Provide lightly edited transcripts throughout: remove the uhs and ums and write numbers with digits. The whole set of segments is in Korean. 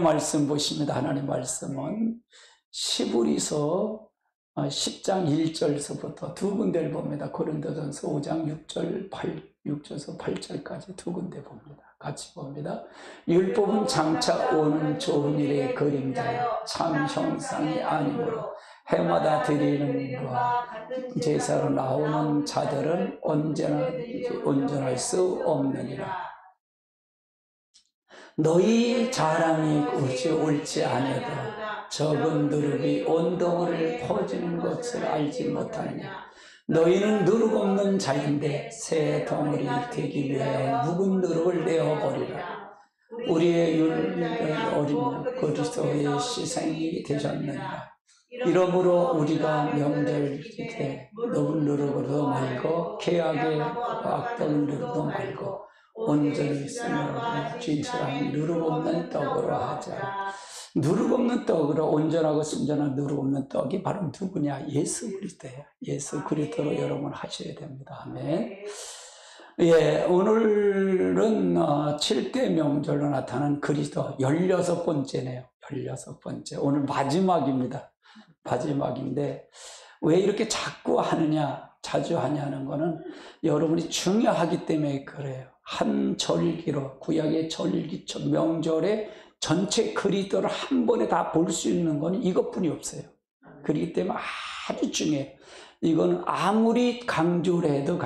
말씀 보십니다. 하나님 말씀은 시브리서 10장 1절서부터 두 군데를 봅니다. 고린도전서 5장 6절에서 8절까지 두 군데 봅니다. 같이 봅니다. 율법은 장차 오는 좋은 일의 그림자요 참 형상이 아니므로 해마다 드리는 것과 제사로 나오는 자들은 언제나 온전할 수 없느니라. 너희 자랑이 옳지 아니하도 적은 누룩이 온 덩어리를 퍼지는 것을 알지 못하느냐. 너희는 누룩 없는 자인데 새 덩어리 되기 위하여 묵은 누룩을 내어버리라. 우리의 율법의 어린 그리스도의 희생이 되셨느니라. 이러므로 우리가 명절 때 녹은 누룩으로도 말고 계약의 악덕 누룩도 말고 온전히 쓰며 진실한 누룩 없는 떡으로 하자. 누룩 없는 떡으로 온전하고 순전한 누룩 없는 떡이 바로 누구냐? 예수 그리스도예요. 예수 그리스도로 여러분 하셔야 됩니다. 아멘. 예, 오늘은 7대 명절로 나타난 그리스도 16번째네요. 16번째. 오늘 마지막입니다. 마지막인데 왜 이렇게 자꾸 하느냐, 자주 하냐는 거는 여러분이 중요하기 때문에 그래요. 한 절기로, 구약의 절기, 명절에 전체 그리스도를 한 번에 다 볼 수 있는 건 이것뿐이 없어요. 그렇기 때문에 아주 중요해요. 이거는 아무리 강조를 해도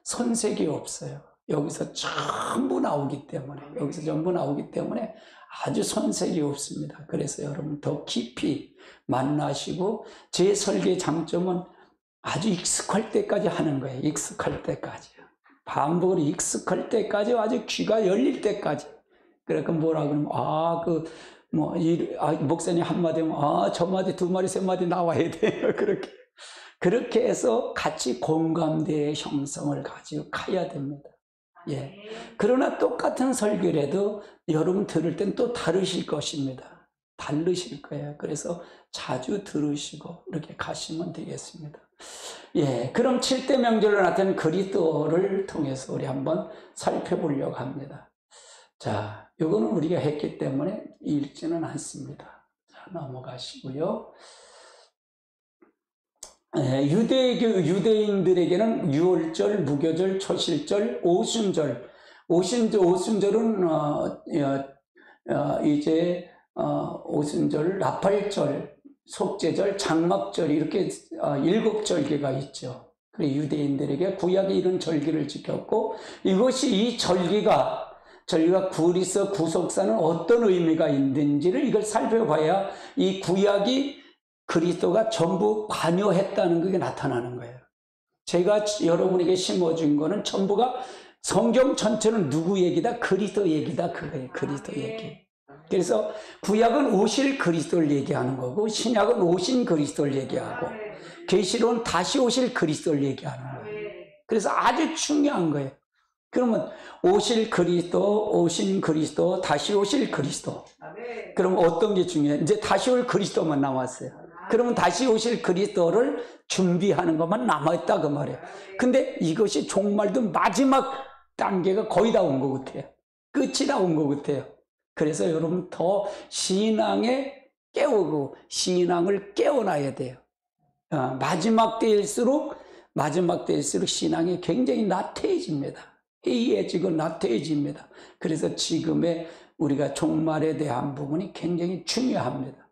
손색이 없어요. 여기서 전부 나오기 때문에 아주 손색이 없습니다. 그래서 여러분 더 깊이 만나시고, 제 설계의 장점은 아주 익숙할 때까지 하는 거예요. 익숙할 때까지요. 반복으로 익숙할 때까지, 아주 귀가 열릴 때까지. 그러니까 뭐라 그러면, 목사님 한마디 하면, 저 마디, 두 마디, 세 마디 나와야 돼요. 그렇게 해서 같이 공감대의 형성을 가지고 가야 됩니다. 예. 그러나 똑같은 설교를 해도 여러분 들을 땐 또 다르실 것입니다. 다르실 거예요. 그래서 자주 들으시고 이렇게 가시면 되겠습니다. 예. 그럼 7대 명절로 나타난 그리스도를 통해서 우리 한번 살펴보려고 합니다. 자, 이거는 우리가 했기 때문에 읽지는 않습니다. 자, 넘어가시고요. 유대인들에게는 유월절, 무교절, 초실절, 오순절. 오순절은 오순절, 나팔절, 속죄절, 장막절 이렇게 7절기가 있죠. 그래 유대인들에게 구약에 이런 절기를 지켰고, 이 절기가 그리스도 구속사는 어떤 의미가 있는지를 이걸 살펴봐야 이 구약이 그리스도가 전부 관여했다는 그게 나타나는 거예요. 제가 여러분에게 심어준 거는 전부가 성경 전체는 누구 얘기다? 그리스도 얘기다. 그거예요. 그리스도 얘기. 그래서 구약은 오실 그리스도를 얘기하는 거고, 신약은 오신 그리스도를 얘기하고, 계시록은 다시 오실 그리스도를 얘기하는 거예요. 그래서 아주 중요한 거예요. 그러면 오신 그리스도, 다시 오실 그리스도. 그럼 어떤 게 중요해요? 이제 다시 올 그리스도만 남았어요. 그러면 다시 오실 그리스도를 준비하는 것만 남아있다 그 말이에요. 근데 이것이 종말도 마지막 단계가 거의 다 온 것 같아요. 끝이 다 온 것 같아요. 그래서 여러분 더 신앙에 깨우고 신앙을 깨워놔야 돼요. 마지막 때일수록 신앙이 굉장히 나태해집니다. 해이해지고 나태해집니다. 그래서 지금의 우리가 종말에 대한 부분이 굉장히 중요합니다.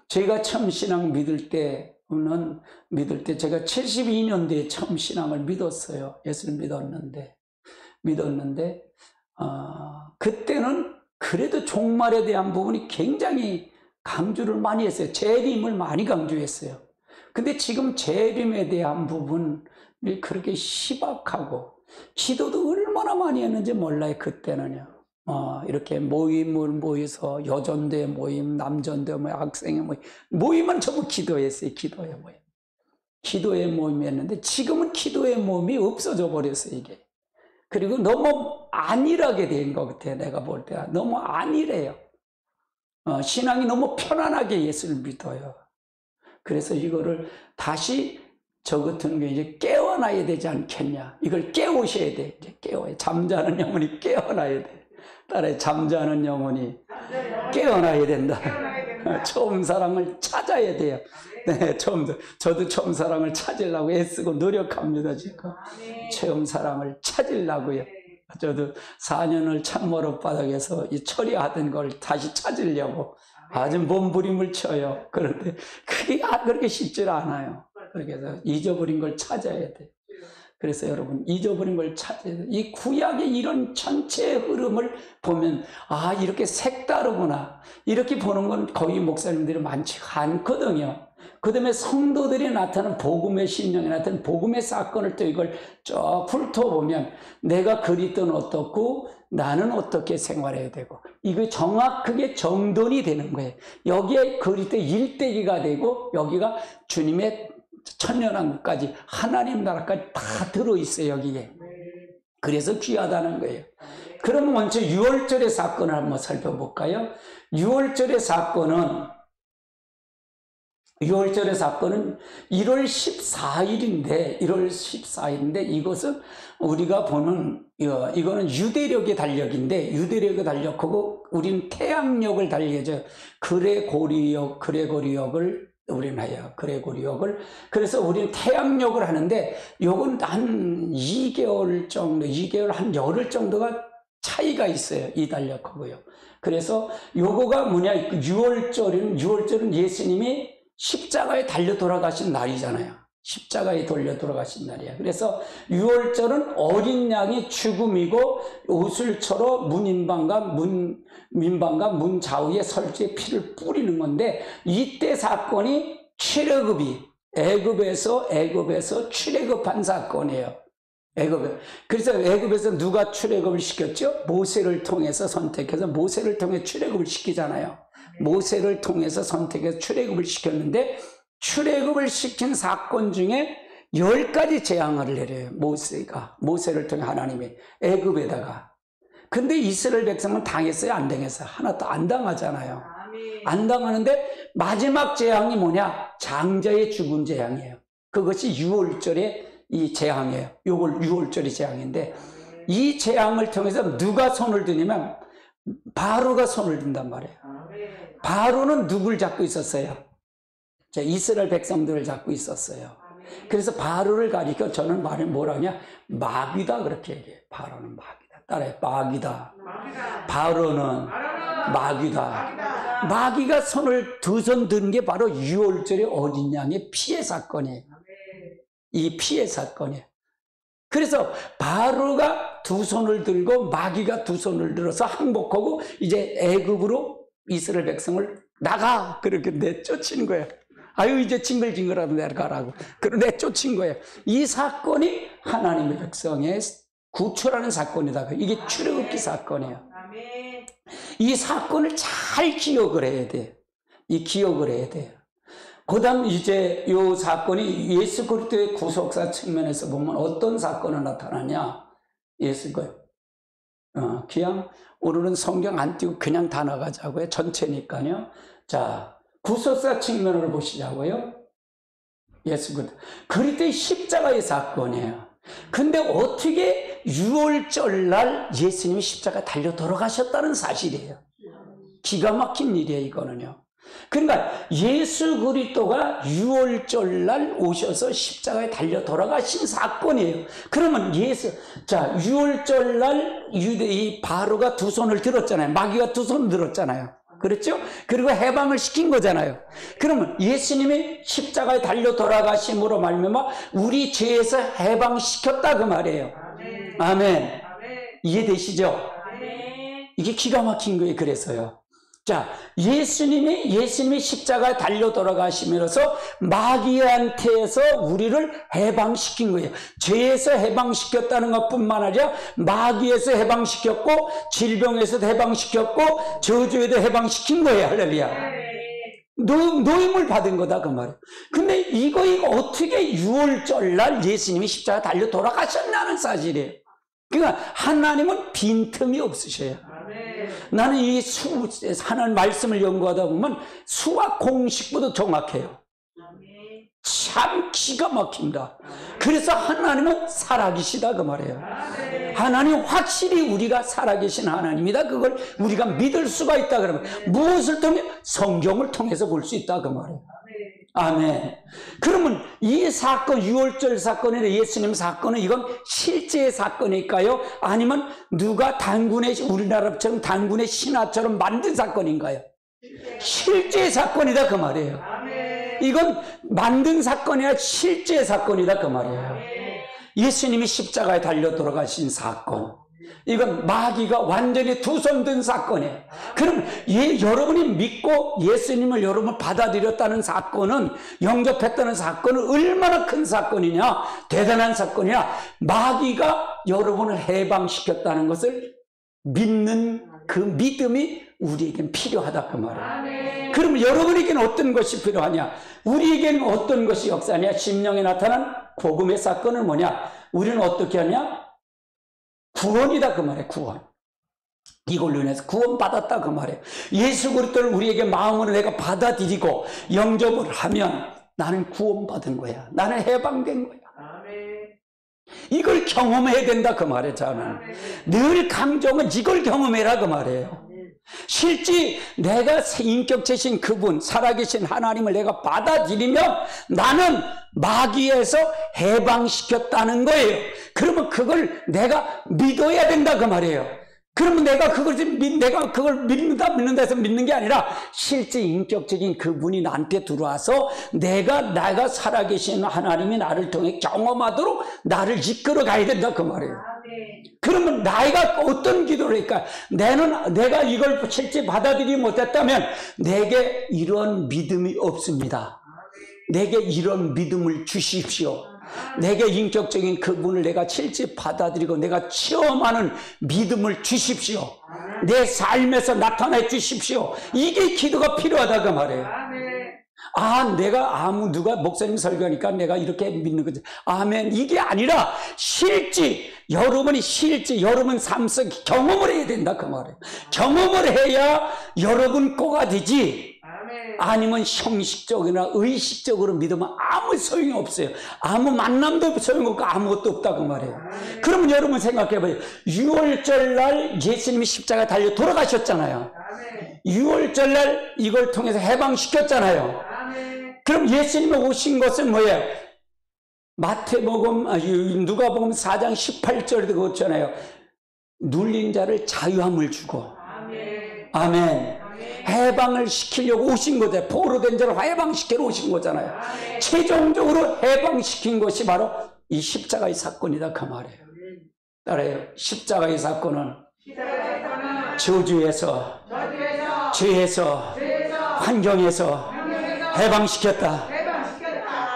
제가 처음 신앙 믿을 때 제가 72년도에 처음 신앙을 믿었어요. 예수를 믿었는데 그때는 그래도 종말에 대한 부분이 굉장히 강조를 많이 했어요. 재림을 많이 강조했어요. 근데 지금 재림에 대한 부분을 그렇게 희박하고, 기도도 얼마나 많이 했는지 몰라요. 그때는요. 이렇게 모임을 모여서 여전대 모임, 남전대 모임, 학생의 모임은 전부 기도했어요. 기도의 모임이었는데 지금은 기도의 모임이 없어져 버렸어요. 이게. 그리고 너무 안일하게 된 것 같아요. 내가 볼 때 너무 안일해요. 신앙이 너무 편안하게 예수를 믿어요. 그래서 이거를 다시 저 같은 경우에 이제 깨어나야 되지 않겠냐. 이걸 깨우셔야 돼. 이제 잠자는 영혼이 깨어나야 돼. 따라해, 잠자는 영혼이 깨어나야 된다. 처음 사랑을 찾아야 돼요. 네, 저도 처음 사랑을 찾으려고 애쓰고 노력합니다, 지금. 처음 사랑을 찾으려고요. 저도 4년을 참모릇바닥에서 이 처리하던 걸 다시 찾으려고 아주 몸부림을 쳐요. 그런데 그게 그렇게 쉽지 않아요. 그래서 잊어버린 걸 찾아야 돼요. 그래서 여러분, 잊어버린 걸 찾아야 돼요. 이 구약의 이런 전체 흐름을 보면 이렇게 색다르구나. 이렇게 보는 건 거의 목사님들이 많지 않거든요. 그 다음에 성도들이 나타나는 복음의 심령이 나타나는 복음의 사건을 또 이걸 쭉 훑어보면 내가 그리스도는 어떻고 나는 어떻게 생활해야 되고 이거 정확하게 정돈이 되는 거예요. 여기에 그리스도 일대기가 되고 여기가 주님의 천년왕국까지 하나님 나라까지 다 들어있어요, 여기에. 그래서 귀하다는 거예요. 그럼 먼저 6월절의 사건을 한번 살펴볼까요? 6월절의 사건은 1월 14일인데 이것은 우리가 보는 이거는 유대력의 달력인데 유대력의 달력하고 우리는 태양력을 달리죠. 그레고리역을 우리는 해요. 그레고리역을. 그래서 우리는 태양력을 하는데 요건 한 2개월 정도, 2개월 한 열흘 정도가 차이가 있어요. 이 달력하고요. 그래서 요거가 뭐냐? 6월절은 예수님이 십자가에 달려 돌아가신 날이잖아요. 십자가에 달려 돌아가신 날이야. 그래서 6월절은 어린 양이 죽음이고 우슬초로 문인방과 문 좌우에 설주에 피를 뿌리는 건데 이때 사건이 출애굽이 애굽에서 출애굽한 사건이에요. 그래서 애굽에서 누가 출애굽을 시켰죠? 모세를 통해서 선택해서 모세를 통해 출애굽을 시키잖아요. 모세를 통해서 선택해서 출애굽을 시켰는데 출애굽을 시킨 사건 중에 10가지 재앙을 내려요. 모세를 통해 하나님이 애굽에다가. 근데 이스라엘 백성은 당했어요? 안 당했어요? 하나도 안 당하잖아요. 안 당하는데 마지막 재앙이 뭐냐? 장자의 죽음 재앙이에요. 그것이 6월절의 이 재앙이에요. 요걸 6월절의 재앙인데 이 재앙을 통해서 누가 손을 드냐면 바로가 손을 든단 말이에요. 바로는 누굴 잡고 있었어요? 이스라엘 백성들을 잡고 있었어요. 그래서 바로를 가리켜 저는 뭐라 하냐? 마귀다 그렇게 얘기해요. 바로는 마귀다. 따라해. 마귀다. 바로는 마귀다. 마귀가 두 손 든 게 바로 6월절의 어린 양의 피해 사건이에요. 이 피해 사건이에요. 그래서 바로가 두 손을 들고 마귀가 두 손을 들어서 항복하고 이제 애굽으로 이스라엘 백성을 나가 그렇게 내쫓은 거예요. 이제 징글징글하고 내려가라고. 그런 내쫓은 거예요. 이 사건이 하나님의 백성의 구출하는 사건이다. 이게 출애굽기 사건이에요. 이 사건을 잘 기억을 해야 돼요. 기억을 해야 돼요. 그 다음 이제 이 사건이 예수 그리스도의 구속사 측면에서 보면 어떤 사건이 나타나냐? 그냥 오늘은 성경 안 띄고 그냥 다 나가자고요. 전체니까요. 자, 구속사 측면으로 보시자고요. 예수 그리스도의 십자가의 사건이에요. 근데 어떻게 6월절 날 예수님이 십자가 달려 돌아가셨다는 사실이에요. 기가 막힌 일이에요, 이거는요. 그러니까 예수 그리스도가 6월절 날 오셔서 십자가에 달려 돌아가신 사건이에요. 그러면 6월절 날 이 바로가 두 손을 들었잖아요. 마귀가 두 손을 들었잖아요. 그렇죠? 그리고 해방을 시킨 거잖아요. 그러면 예수님이 십자가에 달려 돌아가심으로 말미암아 우리 죄에서 해방시켰다 그 말이에요. 아멘. 이해되시죠? 이게 기가 막힌 거예요. 그래서요. 자, 예수님이 십자가에 달려 돌아가시면서 마귀한테서 우리를 해방시킨 거예요. 죄에서 해방시켰다는 것뿐만 아니라 마귀에서 해방시켰고 질병에서도 해방시켰고 저주에도 해방시킨 거예요. 할렐루야. 노임을 받은 거다 그 말이에요. 근데 이거 어떻게 6월절 날 예수님이 십자가에 달려 돌아가셨냐는 사실이에요. 그러니까 하나님은 빈틈이 없으셔요. 나는 하나님 말씀을 연구하다 보면 수학 공식보다 정확해요. 참 기가 막힙니다. 그래서 하나님은 살아계시다 그 말이에요. 하나님 확실히 우리가 살아계신 하나님이다. 그걸 우리가 믿을 수가 있다 그러면 무엇을 통해? 성경을 통해서 볼 수 있다 그 말이에요. 아멘. 그러면 이 사건, 유월절 사건이나 예수님 사건은 이건 실제의 사건일까요? 아니면 누가 단군의, 우리나라처럼 단군의 신화처럼 만든 사건인가요? 실제 사건이다 그 말이에요. 이건 만든 사건이 아니라 실제 사건이다 그 말이에요. 예수님이 십자가에 달려 돌아가신 사건, 이건 마귀가 완전히 두 손 든 사건이에요. 그럼 여러분이 믿고 예수님을 여러분 받아들였다는 사건은, 영접했다는 사건은 얼마나 큰 사건이냐, 대단한 사건이냐, 마귀가 여러분을 해방시켰다는 것을 믿는 그 믿음이 우리에겐 필요하다 그 말이에요. 그럼 여러분에게는 어떤 것이 필요하냐? 우리에게는 어떤 것이 역사냐? 심령에 나타난 복음의 사건은 뭐냐? 우리는 어떻게 하냐? 구원이다 그 말이에요. 구원. 이걸로 인해서 구원받았다 그 말이에요. 예수 그리스도를 우리에게 마음으로 내가 받아들이고 영접을 하면 나는 구원받은 거야. 나는 해방된 거야. 이걸 경험해야 된다 그 말이에요. 저는 늘 강조는 이걸 경험해라 그 말이에요. 실제 내가 인격체신 그분, 살아계신 하나님을 내가 받아들이면 나는 마귀에서 해방시켰다는 거예요. 그러면 그걸 내가 믿어야 된다 그 말이에요. 그러면 내가 그걸 믿는다 해서 믿는 게 아니라 실제 인격적인 그분이 나한테 들어와서 내가 살아계신 하나님이 나를 통해 경험하도록 나를 이끌어 가야 된다 그 말이에요. 그러면 내가 어떤 기도를 할까? 내가 이걸 실제 받아들이지 못했다면 내게 이런 믿음이 없습니다. 내게 이런 믿음을 주십시오. 내게 인격적인 그분을 내가 실제 받아들이고 내가 체험하는 믿음을 주십시오. 내 삶에서 나타내 주십시오. 이게 기도가 필요하다 그 말이에요. 내가 누가 목사님 설교하니까 내가 이렇게 믿는 거지. 아멘. 이게 아니라 여러분 삶 속에 경험을 해야 된다 그 말이에요. 경험을 해야 여러분 거가 되지. 아니면 형식적이나 의식적으로 믿으면 아무 소용이 없어요. 아무 만남도 소용없고 아무것도 없다 그 말이에요. 그러면 여러분 생각해봐요. 6월절 날 예수님이 십자가에 달려 돌아가셨잖아요. 6월절 날 이걸 통해서 해방시켰잖아요. 그럼 예수님이 오신 것은 뭐예요? 누가복음 4장 18절에도 그렇잖아요. 눌린 자를 자유함을 주고. 아멘. 해방을 시키려고 오신 거잖아요. 포로된 자를 해방시키러 오신 거잖아요. 최종적으로 해방시킨 것이 바로 이 십자가의 사건이다 그 말이에요. 따라요. 십자가의 사건은 저주에서, 죄에서, 환경에서 해방시켰다.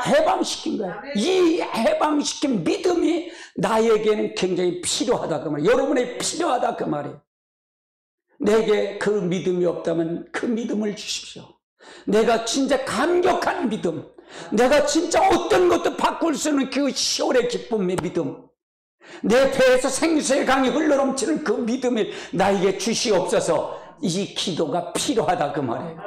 해방시킨 거야. 이 해방시킨 믿음이 나에게는 굉장히 필요하다 그 말이에요. 여러분에게 필요하다 그 말이에요. 내게 그 믿음이 없다면 그 믿음을 주십시오. 내가 진짜 감격한 믿음, 내가 진짜 어떤 것도 바꿀 수 있는 그 시월의 기쁨의 믿음, 내 배에서 생수의 강이 흘러넘치는 그 믿음을 나에게 주시옵소서. 이 기도가 필요하다 그 말이에요.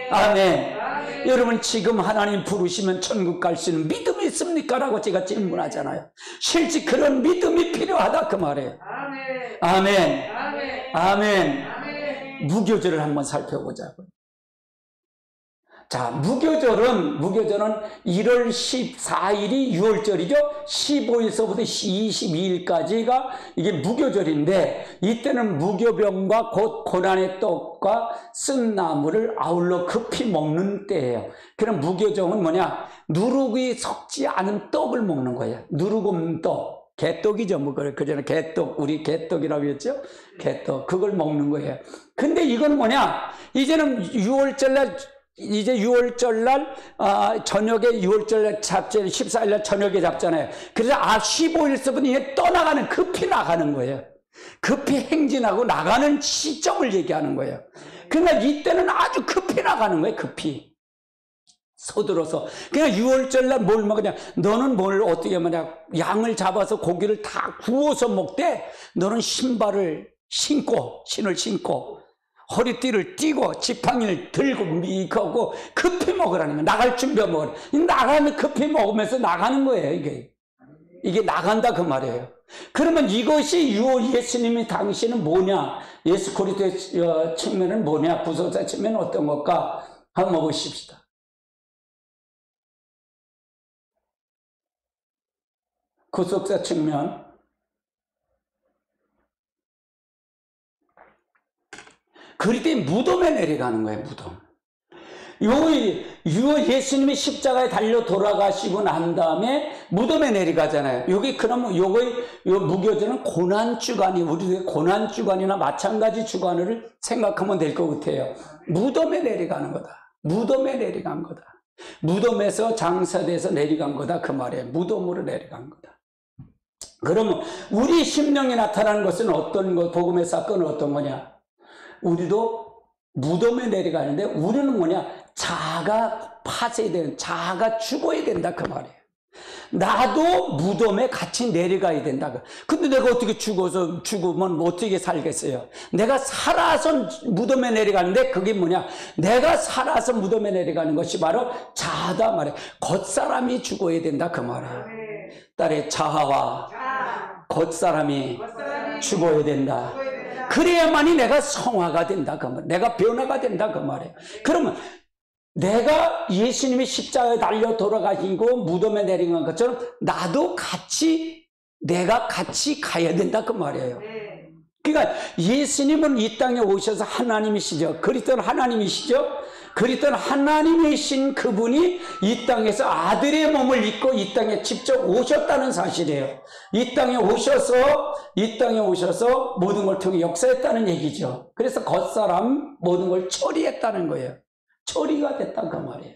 아멘. 여러분 지금 하나님 부르시면 천국 갈 수 있는 믿음이 있습니까? 라고 제가 질문하잖아요. 실제 그런 믿음이 필요하다 그 말이에요. 아멘. 아멘. 무교절을 한번 살펴보자고요. 자, 무교절은 1월 14일이 6월절이죠. 15일서부터 22일까지가 이게 무교절인데, 이때는 무교병과 곧 고난의 떡과 쓴 나물을 아울러 급히 먹는 때예요. 그럼 무교정은 뭐냐? 누룩이 섞지 않은 떡을 먹는 거예요. 누룩 없는 떡. 개떡이죠. 그전에 개떡, 우리 개떡이라고 했죠? 개떡. 그걸 먹는 거예요. 근데 이건 뭐냐? 이제는 6월절날, 저녁에 6월절 잡잖아요. 14일날 저녁에 잡잖아요. 그래서 15일서부터 이제 떠나가는, 급히 나가는 거예요. 급히 행진하고 나가는 시점을 얘기하는 거예요. 그러니까 이때는 아주 급히 나가는 거예요. 급히. 서둘러서. 그냥 6월절날 뭘 먹냐? 너는 뭘 어떻게 하냐? 양을 잡아서 고기를 다 구워서 먹되, 너는 신을 신고, 허리띠를 띠고 지팡이를 들고 미고 급히 먹으라는 거예요. 나갈 준비 먹으라. 나가면 급히 먹으면서 나가는 거예요. 이게 나간다 그 말이에요. 그러면 이것이 예수님이 당신은 뭐냐? 예수 그리스도의 측면은 뭐냐? 구속사 측면은 어떤 것까? 한번 보십시다. 구속사 측면. 그럴 때 무덤에 내려가는 거예요, 무덤. 예수님이 십자가에 달려 돌아가시고 난 다음에 무덤에 내려가잖아요. 그러면 요 무교절은 고난주간이, 우리의 고난주간이나 마찬가지 주간을 생각하면 될 것 같아요. 무덤에 내려가는 거다. 무덤에 내려간 거다. 무덤에서 장사돼서 내려간 거다. 그 말이에요. 무덤으로 내려간 거다. 그러면 우리 심령에 나타나는 것은 어떤 거, 복음의 사건은 어떤 거냐? 우리도 무덤에 내려가는데 우리는 뭐냐? 자아가 파쇄해야 되는, 자아가 죽어야 된다 그 말이에요. 나도 무덤에 같이 내려가야 된다. 근데 내가 어떻게 죽으면 어떻게 살겠어요? 내가 살아서 무덤에 내려가는데 그게 뭐냐? 내가 살아서 무덤에 내려가는 것이 바로 자아다 말이에요. 겉사람이 죽어야 된다 그 말이에요. 딸의 자아와 겉사람이 죽어야 된다. 그래야만이 내가 성화가 된다 그 말. 내가 변화가 된다 그 말이에요. 그러면 내가 예수님이 십자가에 달려 돌아가시고 무덤에 내려간 것처럼 나도 내가 같이 가야 된다 그 말이에요. 그러니까 예수님은 이 땅에 오셔서 하나님이시죠. 그리스도는 하나님이시죠. 그리스도는 하나님이신 그분이 이 땅에서 아들의 몸을 입고 이 땅에 직접 오셨다는 사실이에요. 이 땅에 오셔서 모든 걸 통해 역사했다는 얘기죠. 그래서 겉사람 모든 걸 처리했다는 거예요. 처리가 됐다 그 말이에요.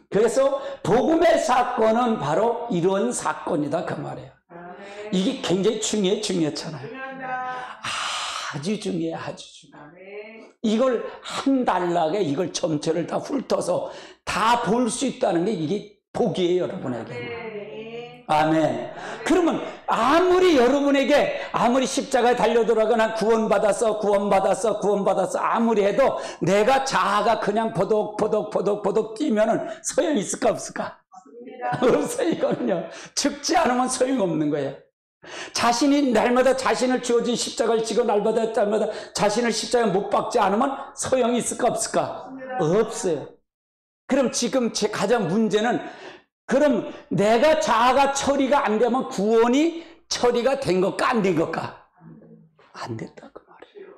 그래서 복음의 사건은 바로 이런 사건이다 그 말이에요. 이게 굉장히 중요했잖아요. 아주 중요해. 이걸 한 단락에 이걸 전체를 다 훑어서 다 볼 수 있다는 게 이게 복이에요, 여러분에게. 아멘. 그러면 아무리 십자가에 달려 돌아가나 구원받았어 아무리 해도 내가 자아가 그냥 보독 뛰면은 소용이 있을까 없을까? 없어요. 이거는요. 죽지 않으면 소용없는 거예요. 자신이 날마다 자신을 주어진 십자가를 지고 날마다 자신을 십자가에 못 박지 않으면 소용이 있을까 없을까? 없어요. 그럼 지금 제 가장 문제는, 그럼 내가 자아가 처리가 안 되면 구원이 처리가 된 것까 안 된 것까? 안 됐다 그 말이에요.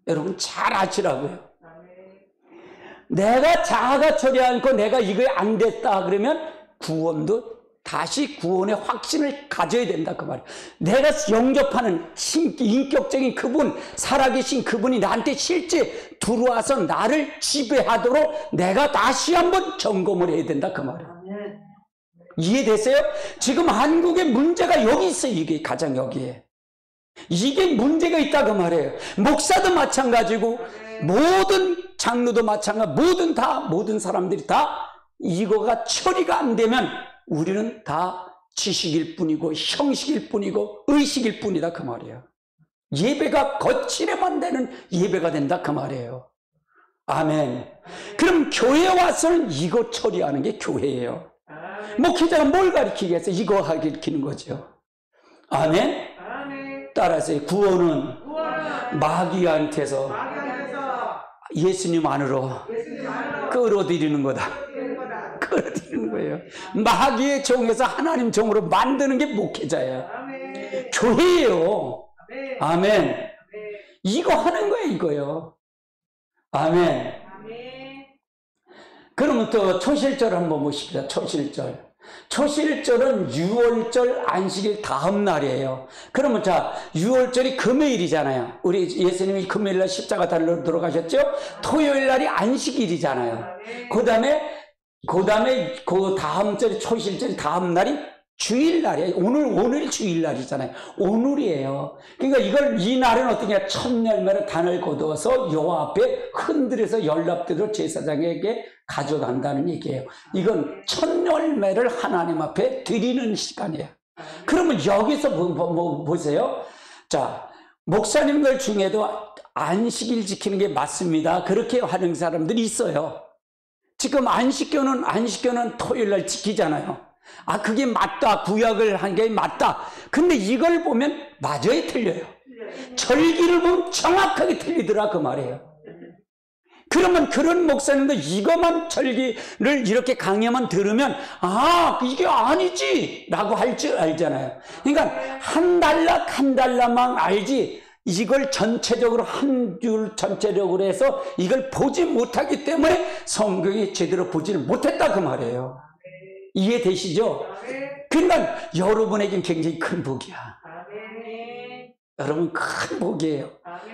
여러분 잘 아시라고요. 내가 자아가 처리 않고 내가 이거 안 됐다 그러면 구원도 다시 구원의 확신을 가져야 된다 그 말이에요. 내가 영접하는 인격적인 그분, 살아계신 그분이 나한테 실제 들어와서 나를 지배하도록 내가 다시 한번 점검을 해야 된다 그 말이에요. 이해되세요? 지금 한국의 문제가 여기 있어요. 이게 가장 여기에. 이게 문제가 있다 그 말이에요. 목사도 마찬가지고 모든 장로도 마찬가지, 모든 사람들이 다 이거가 처리가 안 되면 우리는 다 지식일 뿐이고 형식일 뿐이고 의식일 뿐이다 그 말이에요. 예배가 거칠에만 되는 예배가 된다 그 말이에요. 아멘. 그럼 교회 와서는 이거 처리하는 게 교회예요. 목회자가 뭘 가르치겠어요? 이거 가르치는 거죠. 아멘. 따라서 구원은 마귀한테서 예수님 안으로 끌어들이는 거다. 끌어들이는 거예요. 마귀의 종에서 하나님 종으로 만드는 게 목회자예요. 교회예요. 아멘. 이거 하는 거예요, 이거요. 아멘. 그러면 또 초실절 한번 보십시다. 초실절은 6월절 안식일 다음 날이에요. 그러면 자, 6월절이 금요일이잖아요. 우리 예수님이 금요일날 십자가 달러 들어가셨죠? 토요일 날이 안식일이잖아요. 그 다음에 그 다음 절이 초실절이 다음 날이 주일날이에요. 오늘 주일날이잖아요. 오늘이에요. 그러니까 이 날은 어떠냐? 첫 열매를 단을 거두어서 여호와 앞에 흔들어서 연락되도록 제사장에게 가져간다는 얘기예요. 이건 첫 열매를 하나님 앞에 드리는 시간이에요. 그러면 여기서 보세요. 자, 목사님들 중에도 안식일 지키는 게 맞습니다. 그렇게 하는 사람들이 있어요. 지금 안식교는 토요일 날 지키잖아요. 아, 그게 맞다. 구약을 한 게 맞다. 근데 이걸 보면 맞아요, 틀려요? 절기를 보면 정확하게 틀리더라, 그 말이에요. 그러면 그런 목사님도 이것만 절기를 이렇게 강의만 들으면 아, 이게 아니지 라고 할 줄 알잖아요. 그러니까 한 달락만 알지 이걸 전체적으로 한 줄 전체적으로 해서 이걸 보지 못하기 때문에 성경이 제대로 보지를 못했다 그 말이에요. 이해되시죠? 그러니까 여러분에겐 굉장히 큰 복이야. 여러분 큰 복이에요.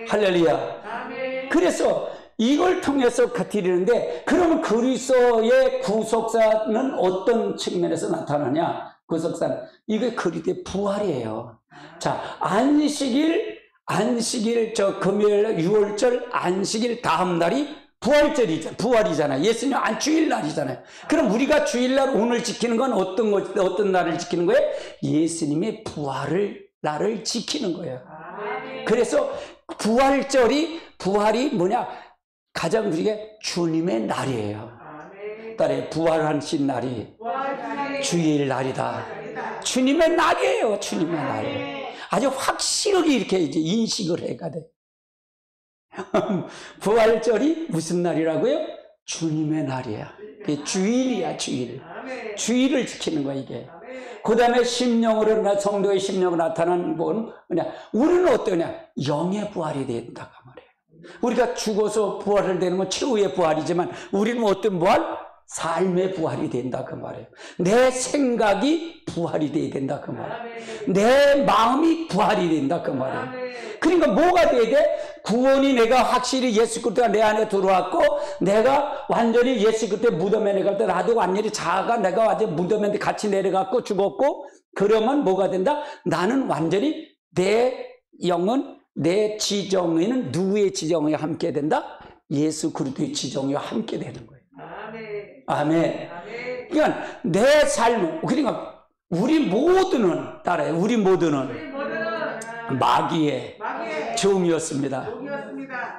할렐루야. 그래서 이걸 통해서 드리는데, 그러면 그리스도의 구속사는 어떤 측면에서 나타나냐? 구속사는 이게 그리스도의 부활이에요. 자, 안식일 금요일 6월절 안식일 다음 날이 부활이잖아요. 예수님 주일날이잖아요. 그럼 우리가 주일날 오늘 지키는 건 어떤 날을 지키는 거예요? 예수님의 날을 지키는 거예요. 그래서 부활이 뭐냐? 가장 우리가 주님의 날이에요. 딸의 부활하신 날이 주일날이다. 주님의 날이에요. 주님의 날. 아주 확실하게 이렇게 이제 인식을 해가 돼. 부활절이 무슨 날이라고요? 주님의 날이야. 주일이야, 주일. 주일을 지키는 거야, 이게. 그 다음에 성도의 심령으로 나타나는 건 뭐냐? 우리는 어떠냐? 영의 부활이 된다고 말이에요. 우리가 죽어서 부활을 되는 건 최후의 부활이지만 우리는 어떤 부활? 삶의 부활이 된다 그 말이에요. 내 생각이 부활이 돼야 된다 그 말이에요. 내 마음이 부활이 된다 그 말이에요. 그러니까 뭐가 돼야 돼? 구원이 내가 확실히 예수 그리스도가 내 안에 들어왔고 내가 완전히 예수 그리스도의 무덤에 내갈 때 나도 완전히 자아가 내가 아주 무덤에 같이 내려갔고 죽었고 그러면 뭐가 된다? 나는 완전히 내 영은 내 지정에는 누구의 지정에 함께 된다? 예수 그리스도의 지정에 함께 되는 거예요. 아멘. 그러니까 내 삶, 그러니까 우리 모두는 따라요. 우리 모두는 마귀의 종이었습니다.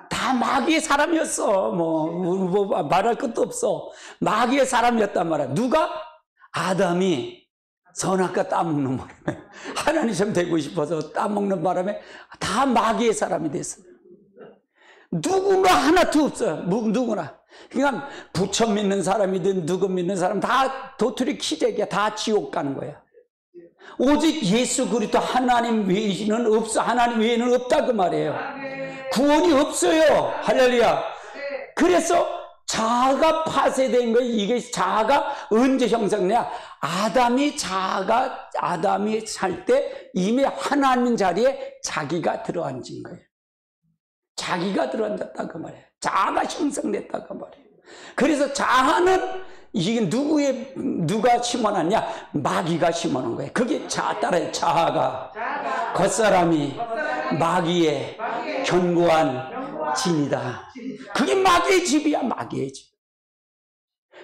다 마귀의 사람이었어. 뭐 말할 것도 없어. 마귀의 사람이었단 말이야. 누가? 아담이 선악과 따먹는 바람에 하나님처럼 되고 싶어서 따먹는 바람에 다 마귀의 사람이 됐어요. 누구나 하나도 없어요. 누구나. 그러니까 부처 믿는 사람이든 누구 믿는 사람 다 도토리 키재기야. 다 지옥 가는 거야. 오직 예수 그리스도 하나님 외에는 없어. 하나님 외에는 없다 그 말이에요. 구원이 없어요. 할렐루야. 그래서 자아가 파쇄된 거예요. 이게 자아가 언제 형성되냐? 아담이 살 때 이미 하나님 자리에 자기가 들어앉은 거예요. 자기가 들어앉았다 그 말이에요. 자아가 형성됐다 그 말이에요. 그래서 자아는 이게 누가 심어놨냐? 마귀가 심어놓은 거예요. 그게 따라요. 자아가 겉사람이 마귀의 견고한 진이다. 그게 마귀의 집이야. 마귀의 집.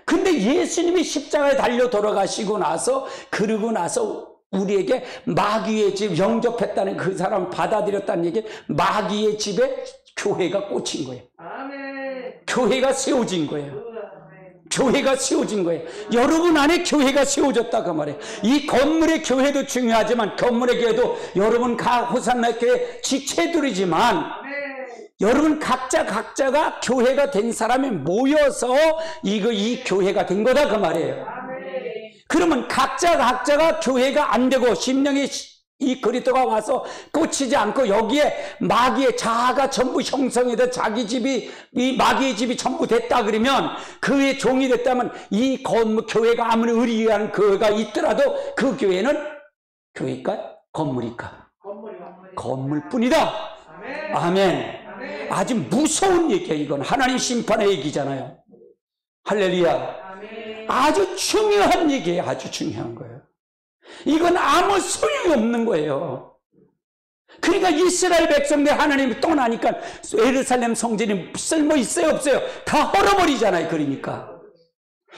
근데 예수님이 십자가에 달려 돌아가시고 나서 그러고 나서 우리에게 마귀의 집 영접했다는 그 사람 받아들였다는 얘기, 마귀의 집에 교회가 꽂힌 거예요. 교회가 세워진 거예요. 교회가 세워진 거예요. 여러분 안에 교회가 세워졌다 그 말이에요. 이 건물의 교회도 중요하지만 건물의 교회도 여러분 호산나 교회 지체들이지만 여러분 각자가 교회가 된 사람이 모여서 이 교회가 된 거다 그 말이에요. 그러면 각자가 교회가 안 되고 심령이 이 그리스도가 와서 꽂히지 않고 여기에 마귀의 자아가 전부 형성이 돼 자기 집이 이 마귀의 집이 전부 됐다 그러면 그의 종이 됐다면 이 교회가 아무리 의리한 교회가 있더라도 그 교회는 교회일까? 건물일까? 건물뿐이다. 아멘. 아주 무서운 얘기야. 이건 하나님 심판의 얘기잖아요. 할렐루야. 아주 중요한 얘기예요. 아주 중요한 거예요. 이건 아무 소용이 없는 거예요. 그러니까 이스라엘 백성들 하나님이 떠나니까 예루살렘 성전이 쓸모 있어요 없어요? 다 헐어버리잖아요. 그러니까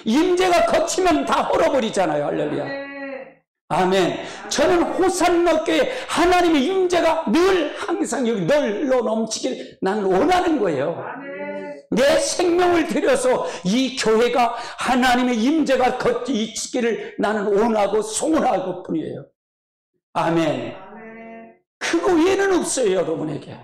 임재가 거치면 다 헐어버리잖아요. 할렐루야. 아멘. 저는 호산나교회 하나님의 임재가 늘 항상 여기 널로 넘치길 나는 원하는 거예요. 내 생명을 들여서 이 교회가 하나님의 임재가 걷지 있기를 나는 원하고 소원하고 뿐이에요. 아멘. 그거 외에는 없어요, 여러분에게.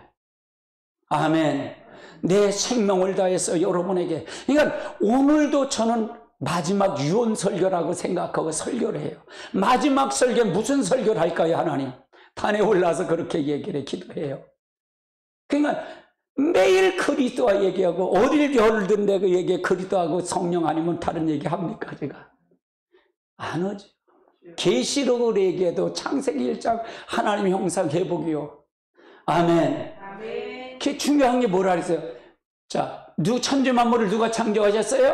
아멘. 내 생명을 다해서 여러분에게. 그러니까 오늘도 저는 마지막 유언 설교라고 생각하고 설교를 해요. 마지막 설교 무슨 설교를 할까요, 하나님? 단에 올라서 그렇게 얘기를 기도해요. 그러니까 매일 그리스도와 얘기하고 어딜 열든 내가 얘기해 그리스도하고 성령 아니면 다른 얘기 합니까, 제가? 안 하죠. 계시록을 얘기해도 창세기 1장 하나님의 형상 회복이요. 아멘. 그게 중요한 게 뭐라 그랬어요? 자, 천지 만물을 누가 창조하셨어요?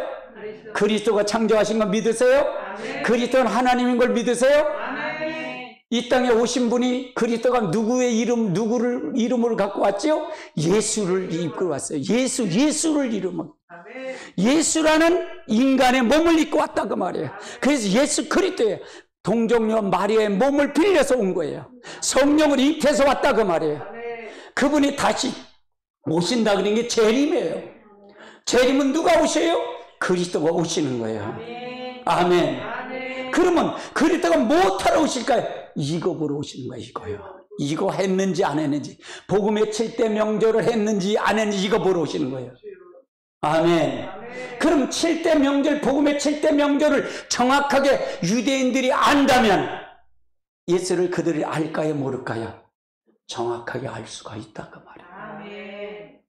그리스도가 창조하신 걸 믿으세요? 아멘. 그리스도는 하나님인 걸 믿으세요? 아멘. 이 땅에 오신 분이 그리스도가 누구의 누구를 이름을 갖고 왔죠? 예수를 입고 왔어요. 예수를 이름을. 아멘. 예수라는 인간의 몸을 입고 왔다 그 말이에요. 그래서 예수 그리스도예요. 동정녀 마리아의 몸을 빌려서 온 거예요. 성령을 입혀서 왔다 그 말이에요. 그분이 다시 오신다 그런 게 재림이에요. 재림은 누가 오셔요? 그리스도가 오시는 거예요. 아멘. 아멘. 그러면 그리스도가 뭐하러 오실까요? 이거 보러 오시는 거예요. 이거요. 이거 했는지 안 했는지, 복음의 7대 명절을 했는지 안 했는지 이거 보러 오시는 거예요. 아멘. 아멘. 그럼 7대 명절, 복음의 7대 명절을 정확하게 유대인들이 안다면 예수를 그들이 알까요, 모를까요? 정확하게 알 수가 있다 그 말이에요. 아멘.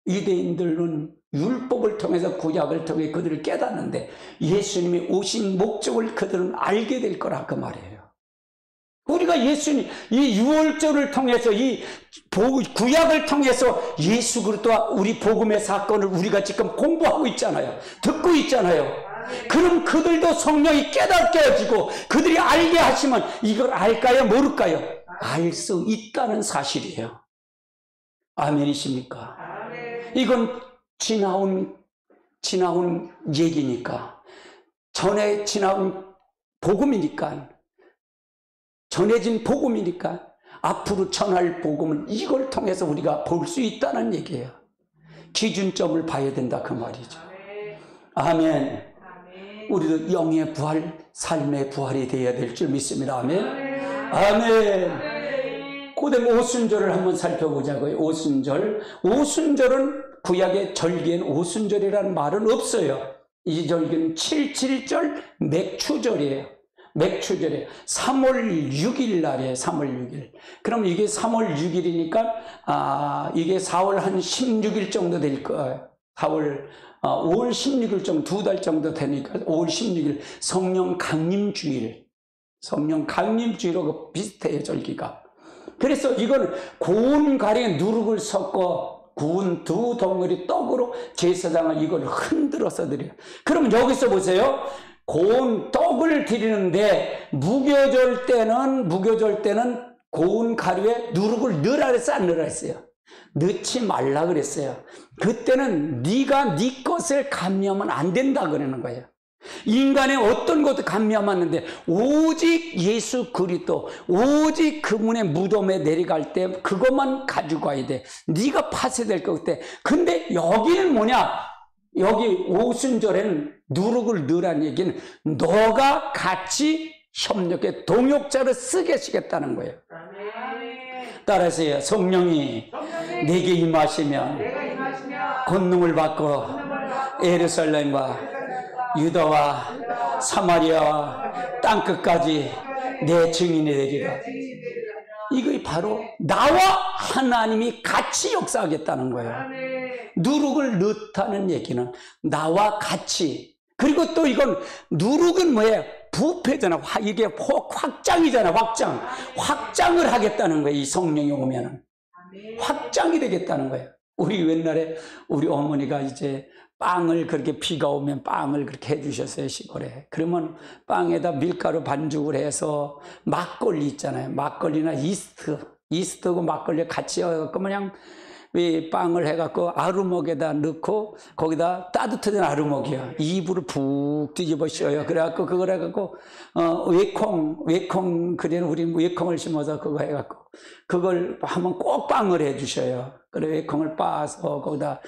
유대인들은 율법을 통해서 구약을 통해 그들을 깨닫는데 예수님이 오신 목적을 그들은 알게 될 거라 그 말이에요. 우리가 예수님 이 유월절을 통해서 이 구약을 통해서 예수 그리스도와 우리 복음의 사건을 우리가 지금 공부하고 있잖아요. 듣고 있잖아요. 그럼 그들도 성령이 깨닫게 해지고 그들이 알게 하시면 이걸 알까요, 모를까요? 알 수 있다는 사실이에요. 아멘이십니까? 이건 지나온 얘기니까, 전에 지나온 복음이니까, 전해진 복음이니까 앞으로 전할 복음은 이걸 통해서 우리가 볼 수 있다는 얘기예요. 기준점을 봐야 된다 그 말이죠. 아멘. 우리도 영의 부활, 삶의 부활이 되어야 될 줄 믿습니다. 아멘. 아멘. 그다음 오순절을 한번 살펴보자고요. 오순절은 구약의 절기엔 오순절이라는 말은 없어요. 이 절기는 7.7절 맥추절이에요. 맥추절이에요. 3월 6일 날이에요. 3월 6일. 그럼 이게 3월 6일이니까 이게 4월 한 16일 정도 될 거예요. 5월 16일 정도, 2달 정도 되니까 5월 16일 성령 강림주일. 성령 강림주일하고 비슷해요, 절기가. 그래서 이건 고운 가래에 누룩을 섞어 구운 2덩어리 떡으로 제사장을 이걸 흔들어서 드려요. 그러면 여기서 보세요. 고운 떡을 드리는데 무교절 때는 고운 가루에 누룩을 넣으라 그랬어요, 안 넣으라 그랬어요? 넣지 말라 그랬어요. 그때는 네가 네 것을 감미하면 안 된다 그러는 거예요. 인간의 어떤 것도 감미하면 오직 예수 그리스도, 오직 그분의 무덤에 내려갈 때 그것만 가지고 가야 돼. 네가 파쇄될 것 같아. 근데 여기는 뭐냐? 여기 오순절에는 누룩을 넣으라는 얘기는 너가 같이 협력해 동역자로 쓰게 하시겠다는 거예요. 따라서요. 성령이 내게 임하시면 권능을 받고 예루살렘과 유다와 사마리아와 땅끝까지 내 증인이 되리라. 이거 바로 나와 하나님이 같이 역사하겠다는 거예요. 누룩을 넣다는 얘기는 나와 같이. 그리고 또 이건 누룩은 뭐예요? 부패잖아. 이게 확장이잖아. 확장을 하겠다는 거예요. 이 성령이 오면은 확장이 되겠다는 거예요. 우리 옛날에 우리 어머니가 이제 빵을 그렇게 비가 오면 빵을 그렇게 해주셨어요, 시골에. 그러면 빵에다 밀가루 반죽을 해서 막걸리 있잖아요. 막걸리나 이스트하고 막걸리 같이 해서 그냥 이 빵을 해갖고 아루목에다 넣고 거기다 따뜻한 아루목이야. 이불을 푹 뒤집어 씌워요. 그래갖고 그걸 해갖고 외콩 그래는 우리 외콩을 심어서 그거 해갖고 그걸 하면 꼭 빵을 해주셔요. 그래 외콩을 빻아서 거기다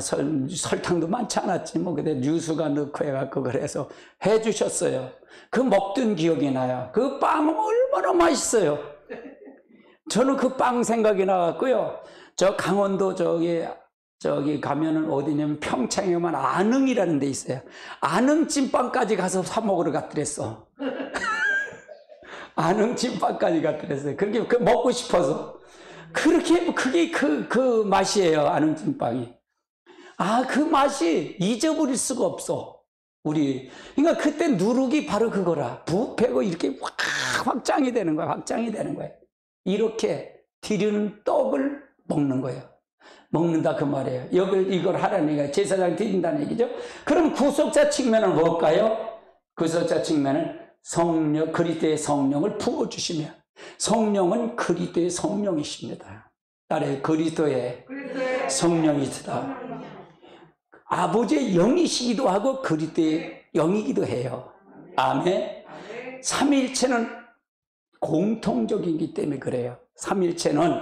설탕도 많지 않았지 뭐 그때 유수가 넣고 해갖고 그래서 해주셨어요. 그 먹던 기억이 나요. 그 빵은 얼마나 맛있어요. 저는 그 빵 생각이 나갖고요. 저 강원도 저기 가면은 어디냐면 평창에 가면 안흥이라는 데 있어요. 안흥 찐빵까지 가서 사 먹으러 갔더랬어. 안흥 찐빵까지 갔더랬어요. 그렇게 먹고 싶어서. 그렇게 그게 그 맛이에요. 안흥 찐빵이. 그 맛이 잊어버릴 수가 없어. 그러니까 그때 누룩이 바로 그거라. 부패고 이렇게 확장이 되는 거야. 확장이 되는 거야. 이렇게 드리는 떡을 먹는 거예요. 먹는다 그 말이에요. 이걸 하라는 얘기가 제사장 드린다는 얘기죠. 그럼 구속자 측면은 뭘까요? 구속자 측면은 그리스도의 성령을 부어주시면 성령은 그리스도의 성령이십니다. 따라해 그리스도의 성령이시다. 아버지의 영이시기도 하고 그리스도의 영이기도 해요. 아멘. 삼위일체는 공통적이기 때문에 그래요. 삼위일체는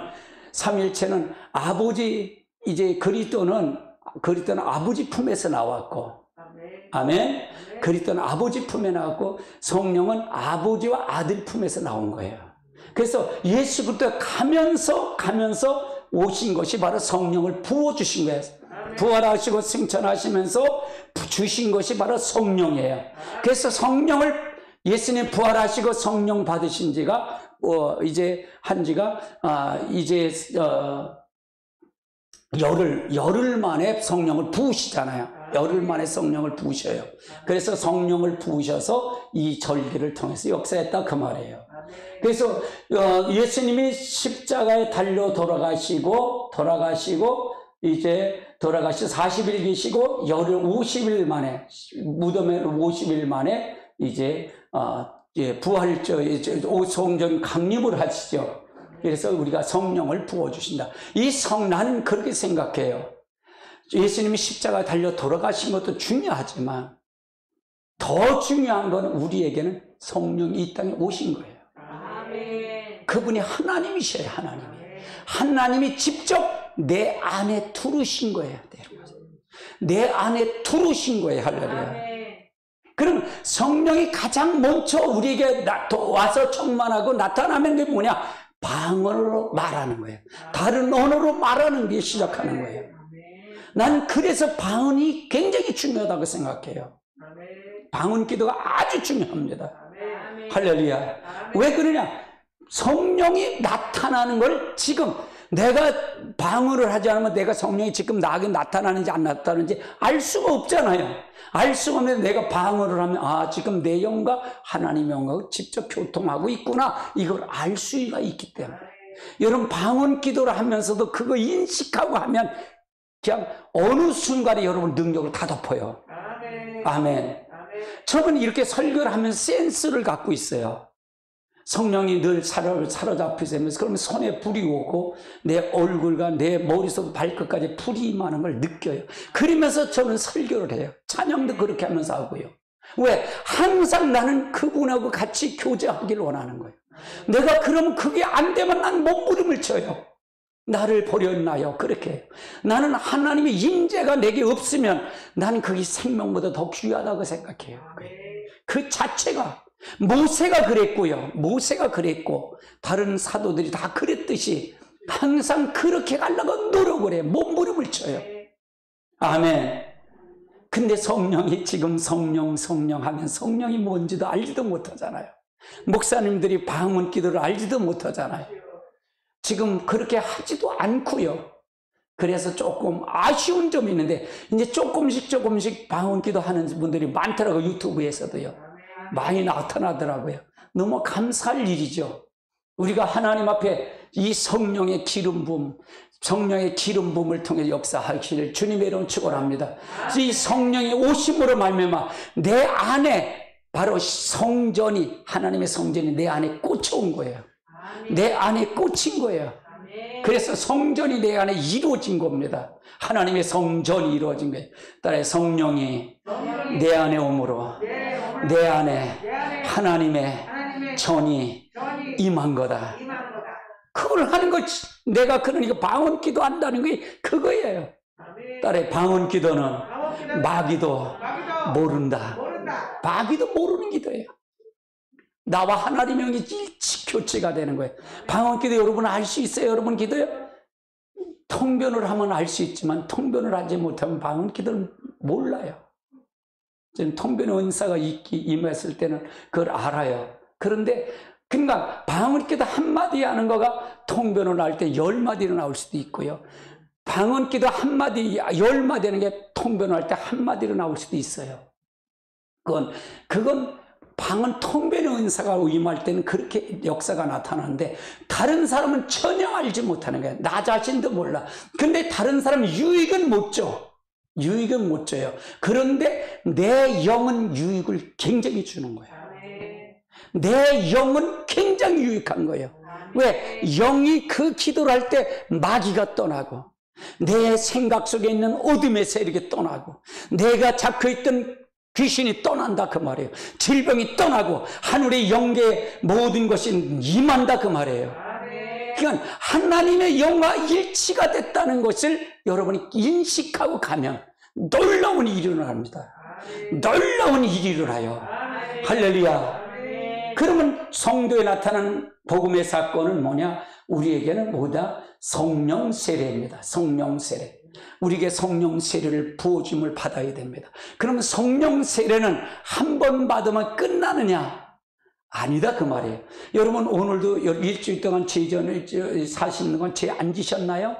아버지 그리스도는 아버지 품에서 나왔고, 아멘. 그리스도는 아버지 품에 나왔고 성령은 아버지와 아들 품에서 나온 거예요. 그래서 예수 그리스도 가면서 오신 것이 바로 성령을 부어 주신 거예요. 부활하시고 승천하시면서 주신 것이 바로 성령이에요. 그래서 예수님 부활하시고 성령 받으신 지가 열흘 만에 성령을 부으시잖아요. 열흘 만에 성령을 부으셔요. 그래서 성령을 부으셔서 이 절기를 통해서 역사했다 그 말이에요. 그래서 예수님이 십자가에 달려 돌아가시고 40일 계시고 열흘 50일 만에 무덤에 50일 만에 성전 강림을 하시죠. 그래서 우리가 성령을 부어주신다. 나는 그렇게 생각해요. 예수님이 십자가에 달려 돌아가신 것도 중요하지만 더 중요한 건 우리에게는 성령이 이 땅에 오신 거예요. 그분이 하나님이셔요. 하나님이 직접 내 안에 들어오신 거예요. 내 안에 들어오신 거예요. 할렐루야. 그럼 성령이 가장 먼저 우리에게 와서 충만하고 나타나면 그게 뭐냐? 방언으로 말하는 거예요. 다른 언어로 말하는 게 시작하는 거예요. 난 그래서 방언이 굉장히 중요하다고 생각해요. 방언 기도가 아주 중요합니다. 할렐루야. 왜 그러냐? 성령이 나타나는 걸 지금 내가 방언을 하지 않으면 내가 성령이 지금 나에게 나타나는지 안 나타나는지 알 수가 없잖아요. 알 수가 없는데 내가 방언을 하면 지금 내 영과 하나님의 영과 직접 교통하고 있구나. 이걸 알 수가 있기 때문에. 여러분 방언 기도를 하면서도 그거 인식하고 하면 그냥 어느 순간에 여러분 능력을 다 덮어요. 아멘. 저는 이렇게 설교를 하면서 센스를 갖고 있어요. 성령이 늘 사로잡히면서 그러면 손에 불이 오고 내 얼굴과 내 머리부터 발끝까지 불이 임하는 걸 느껴요. 그러면서 저는 설교를 해요. 찬양도 그렇게 하면서 하고요. 왜? 항상 나는 그분하고 같이 교제하기를 원하는 거예요. 내가 그러면 그게 안 되면 난 몸부림을 쳐요. 나를 버렸나요? 그렇게 해요. 나는 하나님의 임재가 내게 없으면 나는 그게 생명보다 더 귀하다고 생각해요. 그 자체가 모세가 그랬고 다른 사도들이 다 그랬듯이 항상 그렇게 가려고 노력을 해요. 몸부림을 쳐요. 아멘. 근데 성령이 지금 성령 하면 성령이 뭔지도 알지도 못하잖아요. 목사님들이 방언 기도를 알지도 못하잖아요. 지금 그렇게 하지도 않고요. 그래서 조금 아쉬운 점이 있는데 이제 조금씩 방언 기도 하는 분들이 많더라고요. 유튜브에서도요. 많이 나타나더라고요. 너무 감사할 일이죠. 우리가 하나님 앞에 이 성령의 기름 부음을 통해 역사하시길 주님의 이름 축원합니다. 이 성령의 오심으로 말미암아 내 안에 바로 하나님의 성전이 내 안에 꽂혀온 거예요. 내 안에 꽂힌 거예요. 그래서 성전이 내 안에 이루어진 겁니다. 하나님의 성전이 이루어진 거예요. 따라서 성령이 내 안에 오므로 내 안에 하나님의 전이 임한 거다. 그걸 하는 거, 내가 그러니까 방언 기도 한다는 게 그거예요. 따라서 방언 기도는 마귀도 모른다. 마귀도 모르는 기도예요. 나와 하나님의 영이 일치 교체가 되는 거예요. 방언 기도 여러분 알 수 있어요? 여러분 기도요? 통변을 하면 알 수 있지만 통변을 하지 못하면 방언 기도는 몰라요. 지금 통변의 은사가 임했을 때는 그걸 알아요. 그런데 그러니까 방언 기도 한마디 하는 거가 통변을 할 때 10마디로 나올 수도 있고요. 방언 기도 한마디, 10마디 하는 게 통변을 할 때 한마디로 나올 수도 있어요. 그건 방언 통변의 은사가 임할 때는 그렇게 역사가 나타나는데 다른 사람은 전혀 알지 못하는 거예요. 나 자신도 몰라. 근데 다른 사람은 유익은 못 줘. 유익은 못 줘요. 그런데 내 영은 유익을 굉장히 주는 거예요. 내 영은 굉장히 유익한 거예요. 왜? 영이 그 기도를 할 때 마귀가 떠나고 내 생각 속에 있는 어둠의 세력이 떠나고 내가 잡혀 있던 귀신이 떠난다 그 말이에요. 질병이 떠나고 하늘의 영계의 모든 것이 임한다 그 말이에요. 그러니까 하나님의 영과 일치가 됐다는 것을 여러분이 인식하고 가면 놀라운 일이 일어납니다. 놀라운 일이 일어나요. 할렐루야. 그러면 성도에 나타나는 복음의 사건은 뭐냐? 우리에게는 뭐다? 성령 세례입니다. 성령 세례. 우리에게 성령 세례를 부어줌을 받아야 됩니다. 그러면 성령 세례는 한 번 받으면 끝나느냐? 아니다 그 말이에요. 여러분 오늘도 일주일 동안 제전을 사시는 건 죄 안 지셨나요?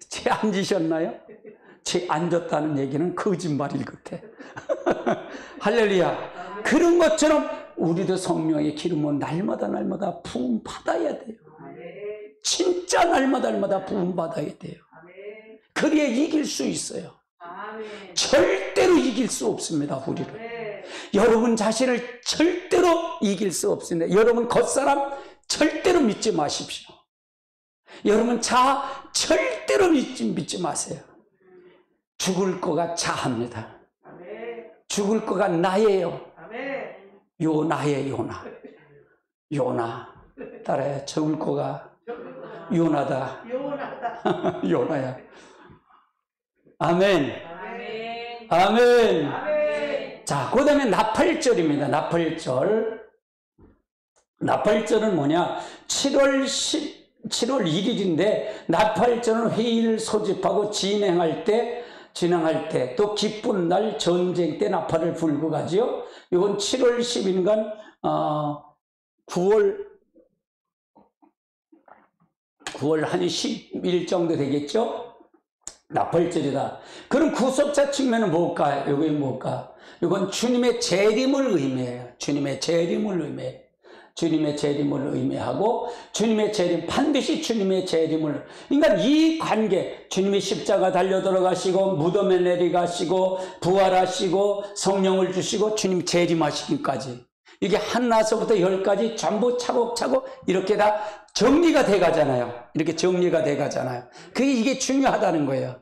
죄 안 지셨나요? 죄 안 졌다는 얘기는 거짓말일 것 같아. 할렐루야. 그런 것처럼 우리도 성령의 기름은 날마다 부음 받아야 돼요. 진짜 날마다 부음 받아야 돼요. 그래야 이길 수 있어요. 절대로 이길 수 없습니다. 우리를. 여러분 자신을 절대로 이길 수 없습니다. 여러분 겉사람 절대로 믿지 마십시오. 여러분 자아 절대로 믿지 마세요. 죽을 거가 자합니다. 죽을 거가 나예요. 요나예요. 요나. 따라해. 죽을 거가 요나다. 요나야. 아멘. 아멘. 자, 그 다음에 나팔절입니다. 나팔절은 뭐냐? 7월 1일인데 나팔절은 회의를 소집하고 진행할 때 또 기쁜 날 전쟁 때 나팔을 불고 가지요. 이건 7월 10일간 9월 한 10일 정도 되겠죠? 나팔절이다. 그럼 구속자 측면은 뭘까? 이게 뭘까? 이건 주님의 재림을 의미해요. 주님의 재림을 의미하고 주님의 재림, 반드시 주님의 재림을. 그러니까 이 관계, 주님의 십자가 달려 들어가시고 무덤에 내려가시고 부활하시고 성령을 주시고 주님 재림하시기까지 이게 하나서부터 10까지 전부 차곡차곡 이렇게 다 정리가 돼 가잖아요. 이렇게 정리가 돼 가잖아요. 이게 중요하다는 거예요.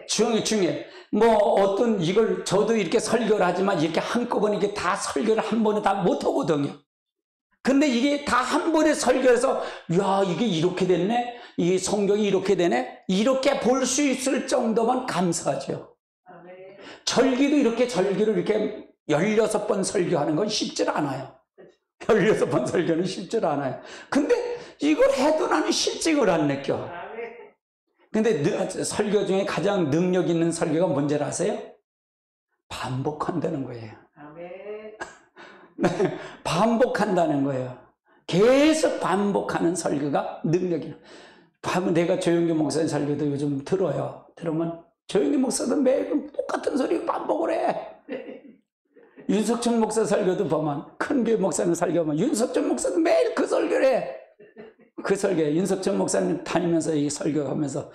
중요해. 이걸 저도 이렇게 설교를 하지만 이렇게 한꺼번에 이게 다 설교를 한 번에 다 못하거든요. 근데 이게 다 한 번에 설교해서, 야, 이게 이렇게 됐네? 이 성경이 이렇게 되네? 이렇게 볼 수 있을 정도만 감사하죠. 절기도 이렇게 절기를 이렇게 16번 설교하는 건 쉽지 않아요. 16번 설교는 쉽지 않아요. 근데 이걸 해도 나는 실증을 안 느껴. 근데 설교 중에 가장 능력 있는 설교가 뭔지 아세요? 반복한다는 거예요. 네, 반복한다는 거예요. 계속 반복하는 설교가 능력이에요. 내가 조영기 목사님 설교도 요즘 들어요. 들으면 조영기 목사도 매일 똑같은 소리 반복을 해. 윤석천 목사 설교도 보면, 큰 교회 목사님 설교 보면 윤석천 목사도 매일 그 설교를 해. 그 설교, 윤석천 목사님 다니면서 이 설교하면서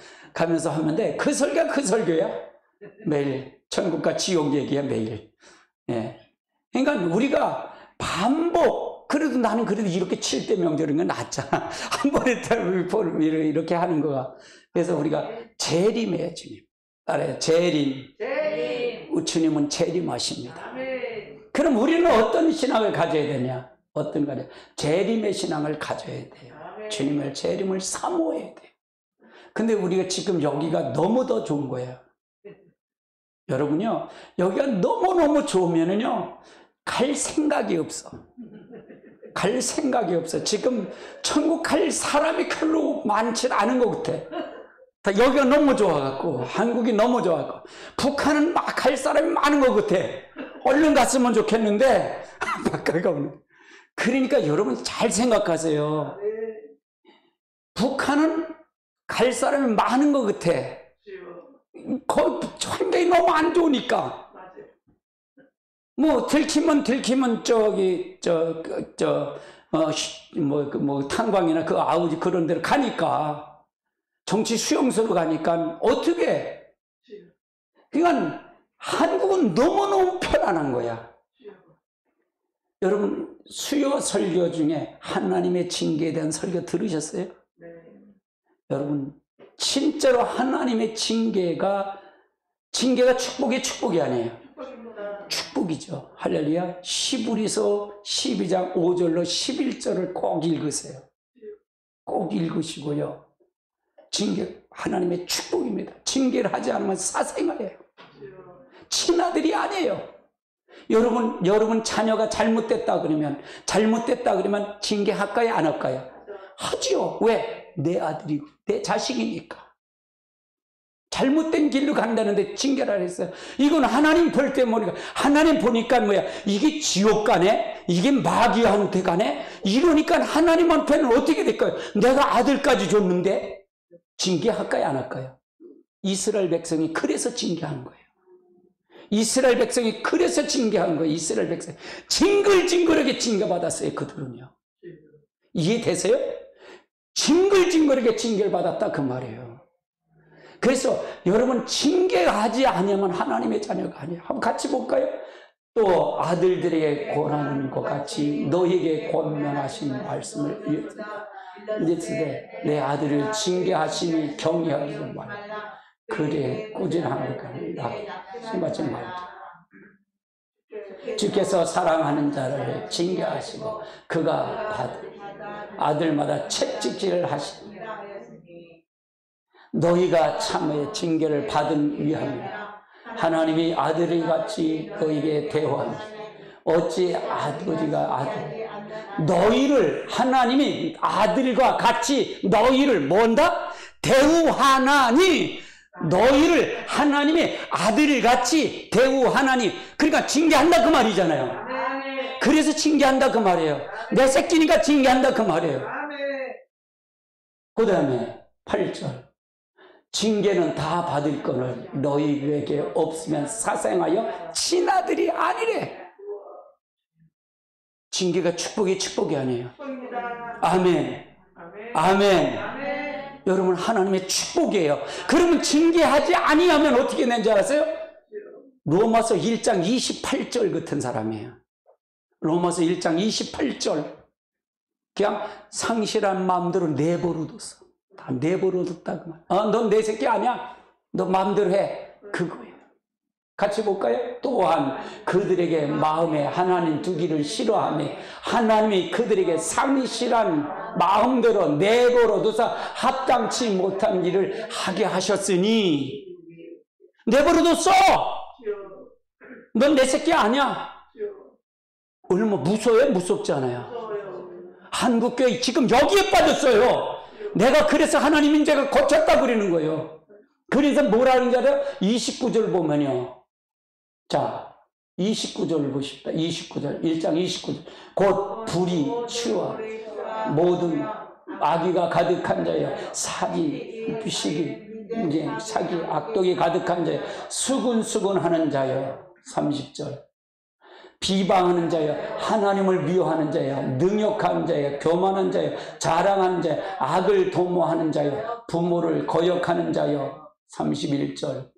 하는데 그 설교가 그 설교야. 매일 천국과 지옥 얘기야 매일. 예. 그러니까 우리가 반복, 그래도 나는 그래도 이렇게 7대 명절인 건 낫잖아. 한 번에 이렇게 하는 거가. 그래서 우리가 재림이에요, 주님. 따라요. 재림. 주님은 재림하십니다. 그럼 우리는 어떤 신앙을 가져야 되냐? 어떤 거냐? 재림의 신앙을 가져야 돼요. 주님의 재림을 사모해야 돼요. 근데 우리가 지금 여기가 너무 더 좋은 거예요. 여러분요, 여기가 너무너무 좋으면은요, 갈 생각이 없어. 갈 생각이 없어. 지금 천국 갈 사람이 별로 많지 않은 것 같아. 여기가 너무 좋아갖고, 한국이 너무 좋아갖고, 북한은 막 갈 사람이 많은 것 같아. 얼른 갔으면 좋겠는데, 바깥가 오는. 그러니까 여러분 잘 생각하세요. 북한은 갈 사람이 많은 것 같아. 환경이 너무 안 좋으니까. 뭐 들키면 탄광이나 그 아우지 그런 데로 가니까. 정치 수용소로 가니까 어떻게? 그러니까 한국은 너무너무 편안한 거야. 여러분 수요 설교 중에 하나님의 징계에 대한 설교 들으셨어요? 네. 여러분 진짜로 하나님의 징계가 축복이 아니에요. 축복이죠. 할렐루야. 히브리서 12장 5절로 11절을 꼭 읽으세요. 꼭 읽으시고요. 하나님의 축복입니다. 징계를 하지 않으면 사생아예요. 친아들이 아니에요. 여러분 자녀가 잘못됐다 그러면 징계할까요? 안 할까요? 하지요. 왜? 내 아들이고 내 자식이니까. 잘못된 길로 간다는데 징계를 했어요. 이건 하나님 볼 때 모르니까. 하나님 보니까 뭐야? 이게 지옥 가네? 이게 마귀한테 가네? 이러니까 하나님한테는 어떻게 될까요? 내가 아들까지 줬는데 징계할까요? 안 할까요? 이스라엘 백성이 그래서 징계한 거예요. 이스라엘 백성이 그래서 징계한 거예요. 이스라엘 백성이 징글징글하게 징계받았어요. 그들은요. 이해되세요? 징글징글하게 징계를 받았다 그 말이에요. 그래서 여러분 징계하지 않으면 하나님의 자녀가 아니에요. 한번 같이 볼까요? 또 아들들에게 권하는 것 같이 너에게 권면하신 말씀을 이르시되 내 아들을 징계하시니 경외하기를 말라. 그래 꾸준하니까 심하지 말라. 주께서 사랑하는 자를 징계하시고 그가 받은 아들마다 채찍질을 하시니 너희가 참의 징계를 받은 위함이라. 하나님이 아들이 같이 너희에게 대화하니 어찌 아버지가 너희를 하나님이 아들과 같이 너희를 뭔다? 대우하나니 너희를 하나님의 아들같이 대우하나니. 그러니까 징계한다 그 말이잖아요. 그래서 징계한다 그 말이에요. 내 새끼니까 징계한다 그 말이에요. 그 다음에 8절 징계는 다 받을 거를 너희에게 없으면 사생하여 친아들이 아니래. 징계가 축복이 아니에요. 아멘. 아멘. 여러분 하나님의 축복이에요. 그러면 징계하지 아니하면 어떻게 되는지 알았어요? 로마서 1장 28절 같은 사람이에요. 로마서 1장 28절 그냥 상실한 마음대로 내버려뒀어. 다 내버려뒀다 그 말. 넌 내 새끼 아니야. 너 마음대로 해. 그거예요. 같이 볼까요? 또한 그들에게 마음에 하나님 두기를 싫어하며 하나님이 그들에게 상실한 마음대로 내버려둬서 합당치 못한 일을 하게 하셨으니 내버려뒀어. 넌 내 새끼 아니야. 얼마나 무서워요? 무섭잖아요. 한국교회 지금 여기에 빠졌어요. 내가 그래서 하나님 인재가 고쳤다 그러는 거예요. 그래서 뭐라는 줄 알아요? 29절 보면요. 자, 29절을 보십시다. 29절, 1장 29절. 곧 불이 치워 모든 악의가 가득한 자여 사기, 시기, 사기, 악독이 가득한 자여 수군수군하는 자여 30절. 비방하는 자여 하나님을 미워하는 자여 능욕하는 자여 교만한 자여 자랑하는 자여 악을 도모하는 자여 부모를 거역하는 자여 31절.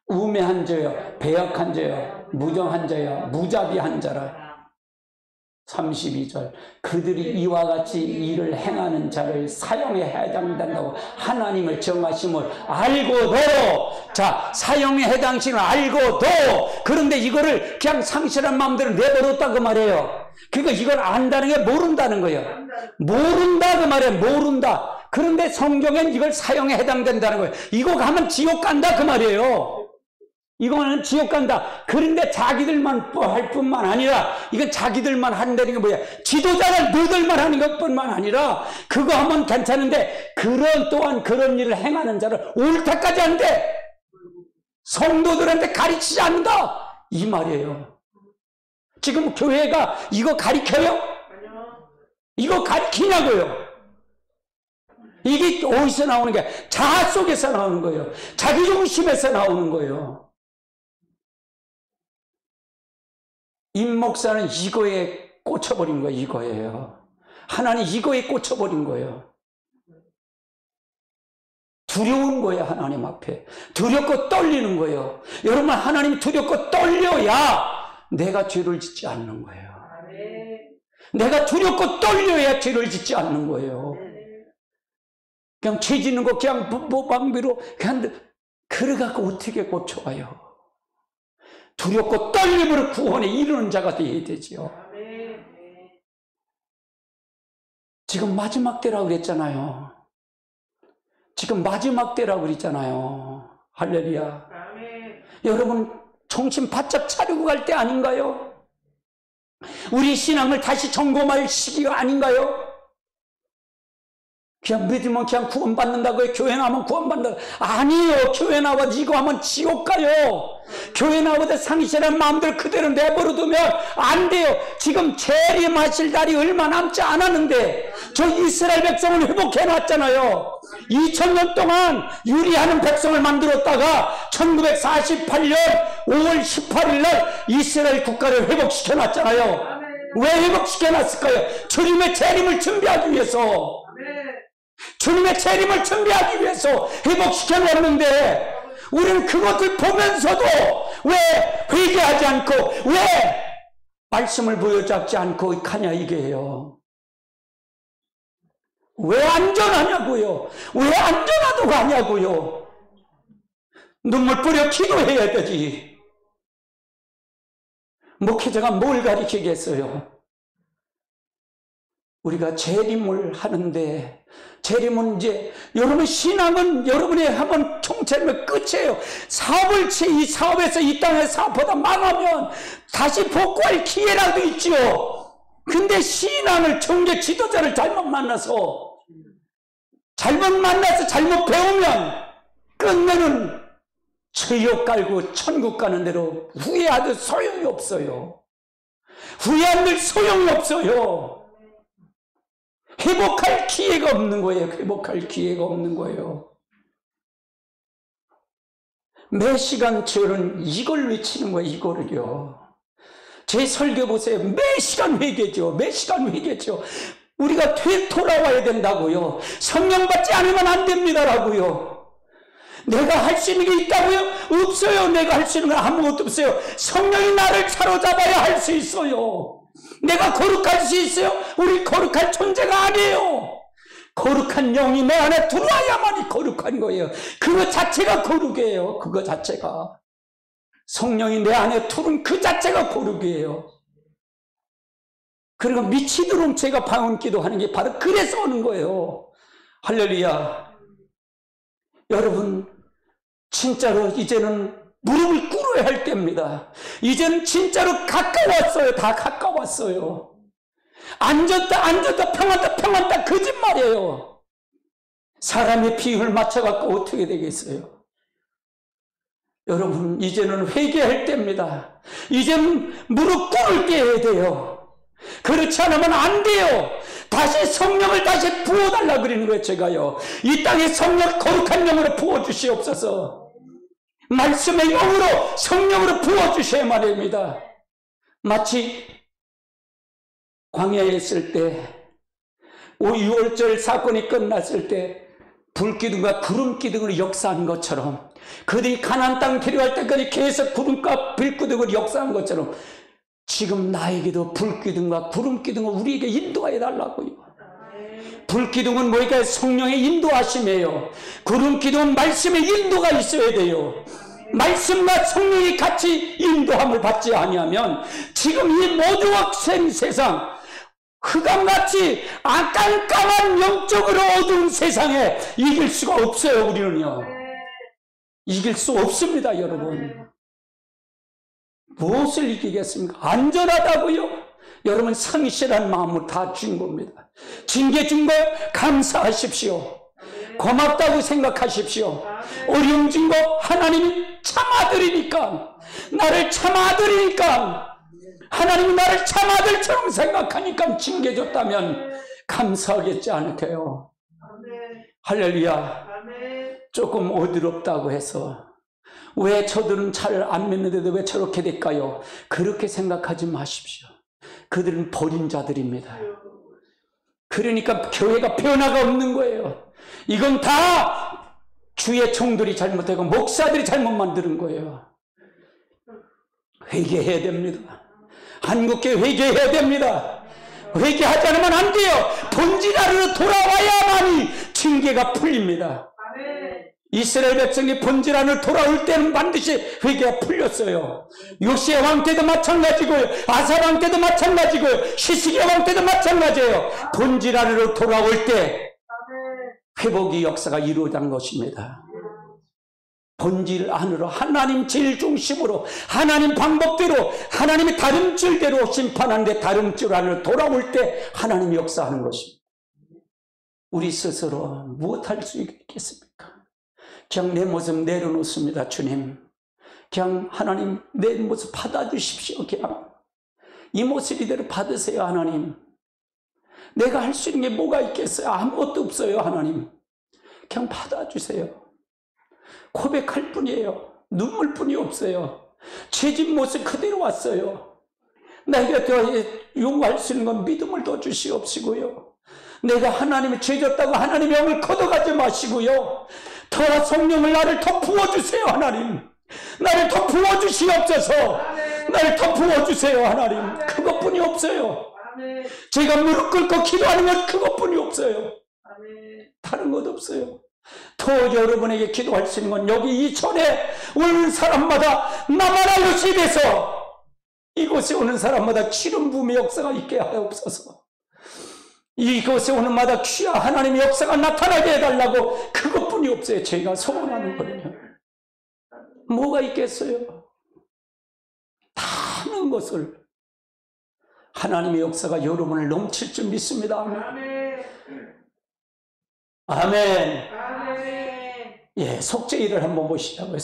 우매한 자여 배역한 자여 무정한 자여 무자비한 자라 32절 그들이 이와 같이 일을 행하는 자를 사형에 해당된다고 하나님을 정하심을 알고도, 자, 사형에 해당심을 알고도, 그런데 이거를 그냥 상실한 마음대로 내버렸다 그 말이에요. 그러니까 이걸 안다는 게 모른다는 거예요. 모른다 그 말이에요. 모른다. 그런데 성경엔 이걸 사형에 해당된다는 거예요. 이거 가면 지옥 간다 그 말이에요. 이거는 지옥 간다. 그런데 자기들만 할 뿐만 아니라, 이건 자기들만 한다는 게 뭐야? 지도자를 너희들만 하는 것뿐만 아니라, 그거 하면 괜찮은데, 또한 그런 일을 행하는 자를 옳다까지 한대. 성도들한테 가르치지 않는다. 이 말이에요. 지금 교회가 이거 가르쳐요? 이거 가르치냐고요? 이게 어디서 나오는 게? 자아 속에서 나오는 거예요. 자기중심에서 나오는 거예요. 임 목사는 이거에 꽂혀버린 거예요. 이거예요. 하나님 이거에 꽂혀버린 거예요. 두려운 거예요. 하나님 앞에 두렵고 떨리는 거예요. 여러분, 하나님 두렵고 떨려야 내가 죄를 짓지 않는 거예요. 내가 두렵고 떨려야 죄를 짓지 않는 거예요. 그냥 죄 짓는 거 그냥 방비로 그냥 그래갖고 어떻게 고쳐와요? 두렵고 떨림으로 구원에 이르는 자가 되어야 되지요. 지금 마지막 때라고 그랬잖아요. 지금 마지막 때라고 그랬잖아요. 할렐루야. 여러분, 정신 바짝 차리고 갈 때 아닌가요? 우리 신앙을 다시 점검할 시기가 아닌가요? 그냥 믿으면 그냥 구원받는다고요? 교회 나오면 구원받는다고요? 아니에요. 교회 나와서 이거 하면 지옥 가요. 교회 나와서 상실한 마음들 그대로 내버려두면 안 돼요. 지금 재림하실 날이 얼마 남지 않았는데 저 이스라엘 백성을 회복해놨잖아요. 2000년 동안 유리하는 백성을 만들었다가 1948년 5월 18일 날 이스라엘 국가를 회복시켜놨잖아요. 왜 회복시켜놨을까요? 주님의 재림을 준비하기 위해서. 주님의 재림을 준비하기 위해서 회복시켜놨는데 우리는 그것을 보면서도 왜 회개하지 않고 왜 말씀을 부여잡지 않고 가냐 이게요. 왜 안전하냐고요. 왜 안전하다고 하냐고요. 눈물 뿌려 기도해야 되지. 목회자가 뭘 가르치겠어요. 우리가 재림을 하는데, 재림은 이제 여러분 신앙은 여러분이 한번 총체면 끝이에요. 이 사업에서 이 땅의 사업보다 망하면 다시 복구할 기회라도 있지요. 근데 신앙을 정죄 지도자를 잘못 만나서 잘못 배우면 끝내는 지옥 깔고 천국 가는 대로 후회하듯 소용이 없어요. 후회한들 소용이 없어요. 회복할 기회가 없는 거예요. 회복할 기회가 없는 거예요. 매 시간 저는 이걸 외치는 거예요. 이거를요. 제 설교 보세요. 매 시간 회개죠. 매 시간 회개죠. 우리가 돌아와야 된다고요. 성령 받지 않으면 안 됩니다라고요. 내가 할 수 있는 게 있다고요? 없어요. 내가 할 수 있는 건 아무것도 없어요. 성령이 나를 사로잡아야 할 수 있어요. 내가 거룩할 수 있어요? 우리 거룩할 존재가 아니에요. 거룩한 영이 내 안에 들어와야만이 거룩한 거예요. 그거 자체가 거룩이에요. 그거 자체가. 성령이 내 안에 들어온 그 자체가 거룩이에요. 그리고 미치도록 제가 방언 기도하는 게 바로 그래서 오는 거예요. 할렐루야. 여러분, 진짜로 이제는 무릎을 꿇어야 할 때입니다. 이제는 진짜로 가까웠어요. 다 가까웠어요. 앉았다 평안다 거짓말이에요. 사람의 비율을 맞춰갖고 어떻게 되겠어요? 여러분, 이제는 회개할 때입니다. 이제는 무릎 꿇을 때 해야 돼요. 그렇지 않으면 안 돼요. 다시 성령을 다시 부어달라 그러는 거예요. 제가요, 이 땅에 성령, 거룩한 영으로 부어주시옵소서. 말씀의 영으로, 성령으로 부어주셔야 말입니다. 마치 광야에 있을 때 6월절 사건이 끝났을 때 불기둥과 구름기둥으로 역사한 것처럼, 그들이 가나안 땅 들어갈 때까지 계속 구름과 불기둥으로 역사한 것처럼 지금 나에게도 불기둥과 구름기둥을 우리에게 인도해 달라고요. 불기둥은 뭐니까 성령의 인도하심이에요. 구름기둥은 말씀의 인도가 있어야 돼요. 말씀과 성령이 같이 인도함을 받지 아니하면 지금 이 모두학생 세상, 흑암같이 깜깜한 영적으로 어두운 세상에 이길 수가 없어요. 우리는요, 이길 수 없습니다. 여러분, 무엇을 이기겠습니까? 안전하다고요? 여러분, 성실한 마음으로 다 준 겁니다. 징계 준 거 감사하십시오. 고맙다고 생각하십시오. 어려움 준 거 하나님이 참아드리니까, 나를 참아드리니까, 하나님이 나를 참아들처럼 생각하니까 징계 줬다면 감사하겠지 않을까요? 할렐루야. 조금 어지럽다고 해서 왜 저들은 잘 안 믿는데도 왜 저렇게 될까요? 그렇게 생각하지 마십시오. 그들은 버린 자들입니다. 그러니까 교회가 변화가 없는 거예요. 이건 다 주의 종들이 잘못하고 목사들이 잘못 만드는 거예요. 회개해야 됩니다. 한국교회 회개해야 됩니다. 회개하지 않으면 안 돼요. 본질 안으로 돌아와야만이 징계가 풀립니다. 이스라엘 백성이 본질 안으로 돌아올 때는 반드시 회개가 풀렸어요. 요시야 왕 때도 마찬가지고요, 아사 왕 때도 마찬가지고요, 히스기야 왕 때도 마찬가지예요. 본질 안으로 돌아올 때 회복의 역사가 이루어진 것입니다. 본질 안으로, 하나님 제일 중심으로, 하나님 방법대로, 하나님의 다름줄대로 심판하는데 다름줄 안으로 돌아올 때 하나님이 역사하는 것입니다. 우리 스스로 무엇할 수 있겠습니까? 그냥 내 모습 내려놓습니다. 주님, 그냥 하나님 내 모습 받아주십시오. 그냥 이 모습 이대로 받으세요. 하나님, 내가 할 수 있는 게 뭐가 있겠어요? 아무것도 없어요. 하나님, 그냥 받아주세요. 고백할 뿐이에요. 눈물뿐이 없어요. 제 집 모습 그대로 왔어요. 내가 더 요구할 수 있는 건 믿음을 더 주시옵시고요. 내가 하나님이 죄졌다고 하나님의 영을 걷어가지 마시고요, 더 성령을 나를 더 부어주세요. 하나님, 나를 더 부어주시옵소서. 나를 더 부어주세요. 하나님, 그것뿐이 없어요. 제가 무릎 꿇고 기도하는 건 그것뿐이 없어요. 다른 것 없어요. 더 여러분에게 기도할 수 있는 건 여기 이 전에 오는 사람마다 나만 알것이 돼서 이곳에 오는 사람마다 기름 부음의 역사가 있게 하옵소서. 이곳에 오는 마다 귀한 하나님의 역사가 나타나게 해달라고, 그것뿐이 없어요. 저희가 소원하는 거는요. 뭐가 있겠어요? 다른 것을, 하나님의 역사가 여러분을 넘칠 줄 믿습니다. 아멘. 아멘. 예, 속죄일을 한번 보시자고요.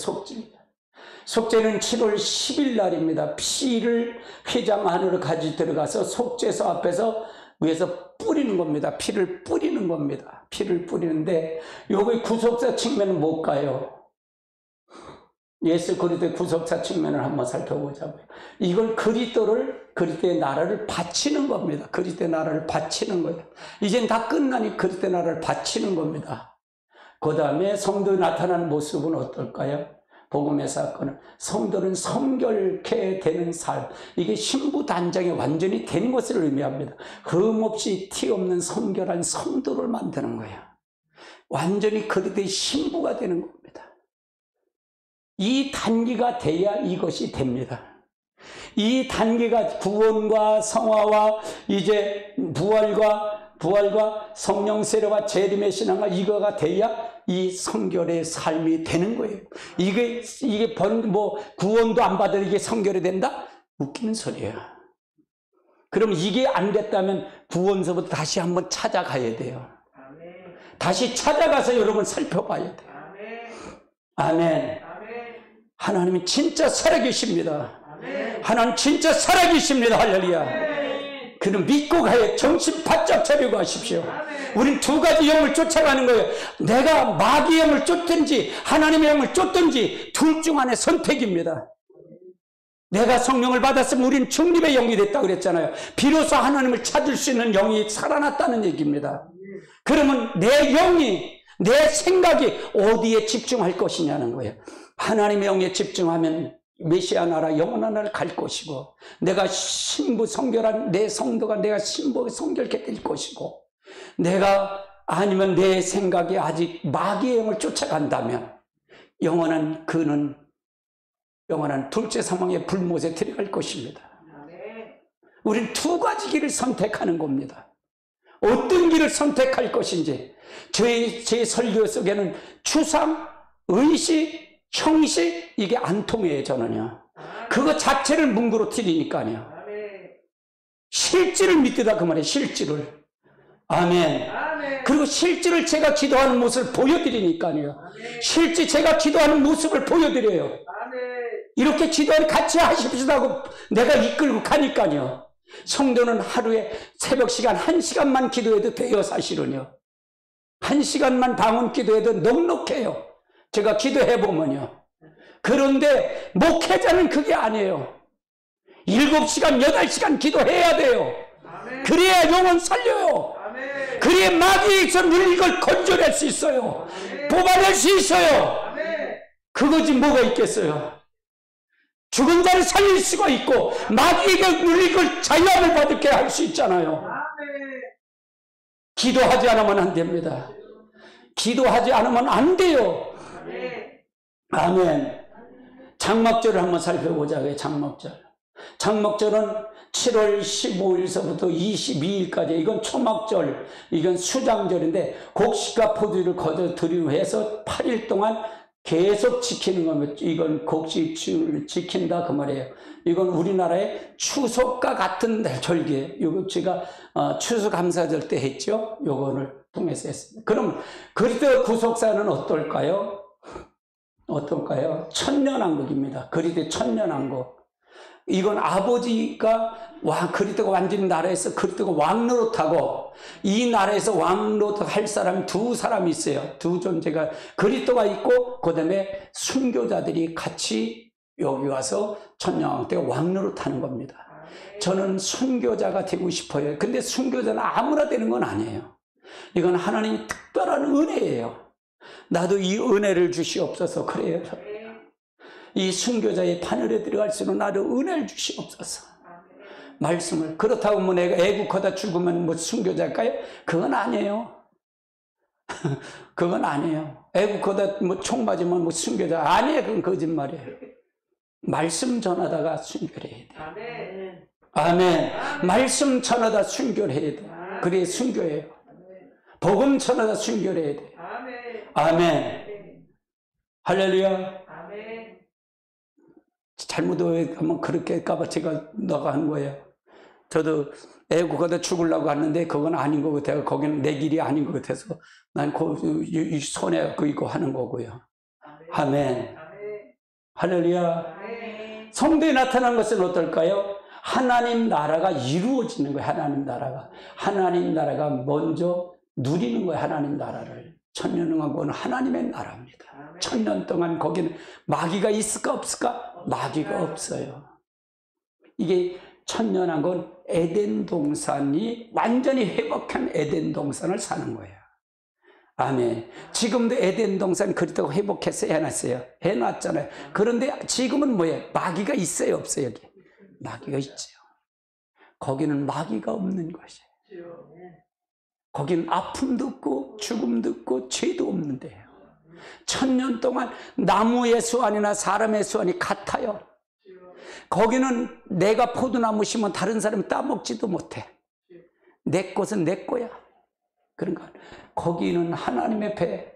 속죄는 7월 10일 날입니다. 피를 회장 안으로 가지 들어가서 속죄소 앞에서 위에서 뿌리는 겁니다. 피를 뿌리는 겁니다. 피를 뿌리는데 요거의 구속사 측면은 뭘까요? 예수 그리스도의 구속사 측면을 한번 살펴보자고요. 이걸 그리스도의 나라를 바치는 겁니다. 그리스도의 나라를 바치는 거예요. 이젠 다 끝나니 그리스도의 나라를 바치는 겁니다. 그 다음에 성도에 나타나는 모습은 어떨까요? 복음의 사건은 성도는 성결케 되는 삶, 이게 신부 단장이 완전히 된 것을 의미합니다. 흠없이 티 없는 성결한 성도를 만드는 거예요. 완전히 그리스도의 신부가 되는 겁니다. 이 단계가 돼야 이것이 됩니다. 이 단계가 구원과 성화와 이제 부활과 성령 세례와 재림의 신앙과 이거가 돼야 이 성결의 삶이 되는 거예요. 이게 구원도 안 받아도 이게 성결이 된다? 웃기는 소리예요. 그럼 이게 안 됐다면 구원서부터 다시 한번 찾아가야 돼요. 다시 찾아가서 여러분 살펴봐야 돼요. 아멘. 하나님이 진짜 살아계십니다. 하나님 진짜 살아계십니다. 할렐루야. 그는 믿고 가요. 정신 바짝 차리고 하십시오. 우린 두 가지 영을 쫓아가는 거예요. 내가 마귀의 영을 쫓든지 하나님의 영을 쫓든지 둘 중 하나의 선택입니다. 내가 성령을 받았으면 우리는 중립의 영이 됐다고 그랬잖아요. 비로소 하나님을 찾을 수 있는 영이 살아났다는 얘기입니다. 그러면 내 영이, 내 생각이 어디에 집중할 것이냐는 거예요. 하나님의 영에 집중하면 메시아 나라 영원한 나라를 갈 것이고, 내가 신부 성결한 내 성도가 내가 신부 성결케 될 것이고, 내가 아니면 내 생각이 아직 마귀의 영을 쫓아간다면 그는 영원한 둘째 사망의 불못에 들어갈 것입니다. 우리는 두 가지 길을 선택하는 겁니다. 어떤 길을 선택할 것인지. 제 설교 속에는 추상, 의식, 형식 이게 안 통해요. 저는요. 그거 자체를 뭉그러뜨리니까요. 실질을 믿으라 그 말이에요. 실질을. 아멘. 그리고 실질을 제가 기도하는 모습을 보여드리니까요. 실제 제가 기도하는 모습을 보여드려요. 이렇게 기도를 같이 하십시오 하고 내가 이끌고 가니까요. 성도는 하루에 새벽 시간 1시간만 기도해도 돼요. 사실은요. 1시간만 방언 기도해도 넉넉해요. 제가 기도해보면요. 그런데 목회자는 그게 아니에요. 7시간 8시간 기도해야 돼요. 그래야 영혼 살려요. 그래야 마귀에서 물린 걸 건져낼 수 있어요. 뽑아낼 수 있어요. 그거지 뭐가 있겠어요. 죽은 자를 살릴 수가 있고 마귀에게 물린 걸 자유함을 받게 할 수 있잖아요. 기도하지 않으면 안 됩니다. 기도하지 않으면 안 돼요. 아멘. 장막절을 한번 살펴보자고요. 장막절은 7월 15일서부터 22일까지, 이건 초막절, 이건 수장절인데 곡식과 포도주를 거저 드리고 해서 8일 동안 계속 지키는 겁니다. 이건 곡식을 지킨다 그 말이에요. 이건 우리나라의 추석과 같은 절기예요. 이거 제가 추수감사절 때 했죠. 요거를 통해서 했습니다. 그럼 그리스도 구속사는 어떨까요? 천년왕국입니다. 그리스도 천년왕국. 이건 아버지가 그리스도가 완전히 나라에서 그리스도가 왕노릇하고, 이 나라에서 왕노릇 할 사람 두 사람이 있어요. 두 존재가 그리스도가 있고, 그 다음에 순교자들이 같이 여기 와서 천년왕국 때 왕노릇하는 겁니다. 저는 순교자가 되고 싶어요. 근데 순교자는 아무나 되는 건 아니에요. 이건 하나님의 특별한 은혜예요. 나도 이 은혜를 주시옵소서. 그래요. 이 순교자의 바늘에 들어갈 수 있는 나를 은혜를 주시옵소서. 말씀을. 그렇다고 뭐 내가 애국하다 죽으면 뭐 순교자일까요? 그건 아니에요. 그건 아니에요. 애국하다 뭐 총 맞으면 뭐 순교자 아니에요. 그건 거짓말이에요. 말씀 전하다가 순교해야 돼. 아멘. 말씀 전하다 순교해야 돼. 그래 순교해요. 복음 전하다 순교해야 돼. 아멘. 할렐루야. 잘못하면 그렇게 할까봐 제가 나가는 거예요. 저도 애국하다 죽으려고 하는데 그건 아닌 것 같아요. 거기는 내 길이 아닌 것 같아서 난 이 손에 그거 하는 거고요. 아멘. 할렐루야. 성도에 나타난 것은 어떨까요? 하나님 나라가 이루어지는 거예요. 하나님 나라가 먼저 누리는 거예요. 하나님 나라를. 천년왕국은 하나님의 나라입니다. 1000년 동안 거기는 마귀가 있을까 없을까? 마귀가 없어요. 이게 천년왕국은 에덴 동산이 완전히 회복한 에덴 동산을 사는 거예요. 아멘. 지금도 에덴 동산 그리스도가 회복해서 해놨잖아요. 그런데 지금은 뭐예요? 마귀가 있어요 없어요? 여기 마귀가 있죠. 거기는 마귀가 없는 것이에요. 거긴 아픔도 없고 죽음도 없고 죄도 없는 데예요. 1000년 동안 나무의 수완이나 사람의 수완이 같아요. 거기는 내가 포도나무 심으면 다른 사람이 따먹지도 못해. 내 것은 내 거야. 그러니까 거기는 하나님 앞에,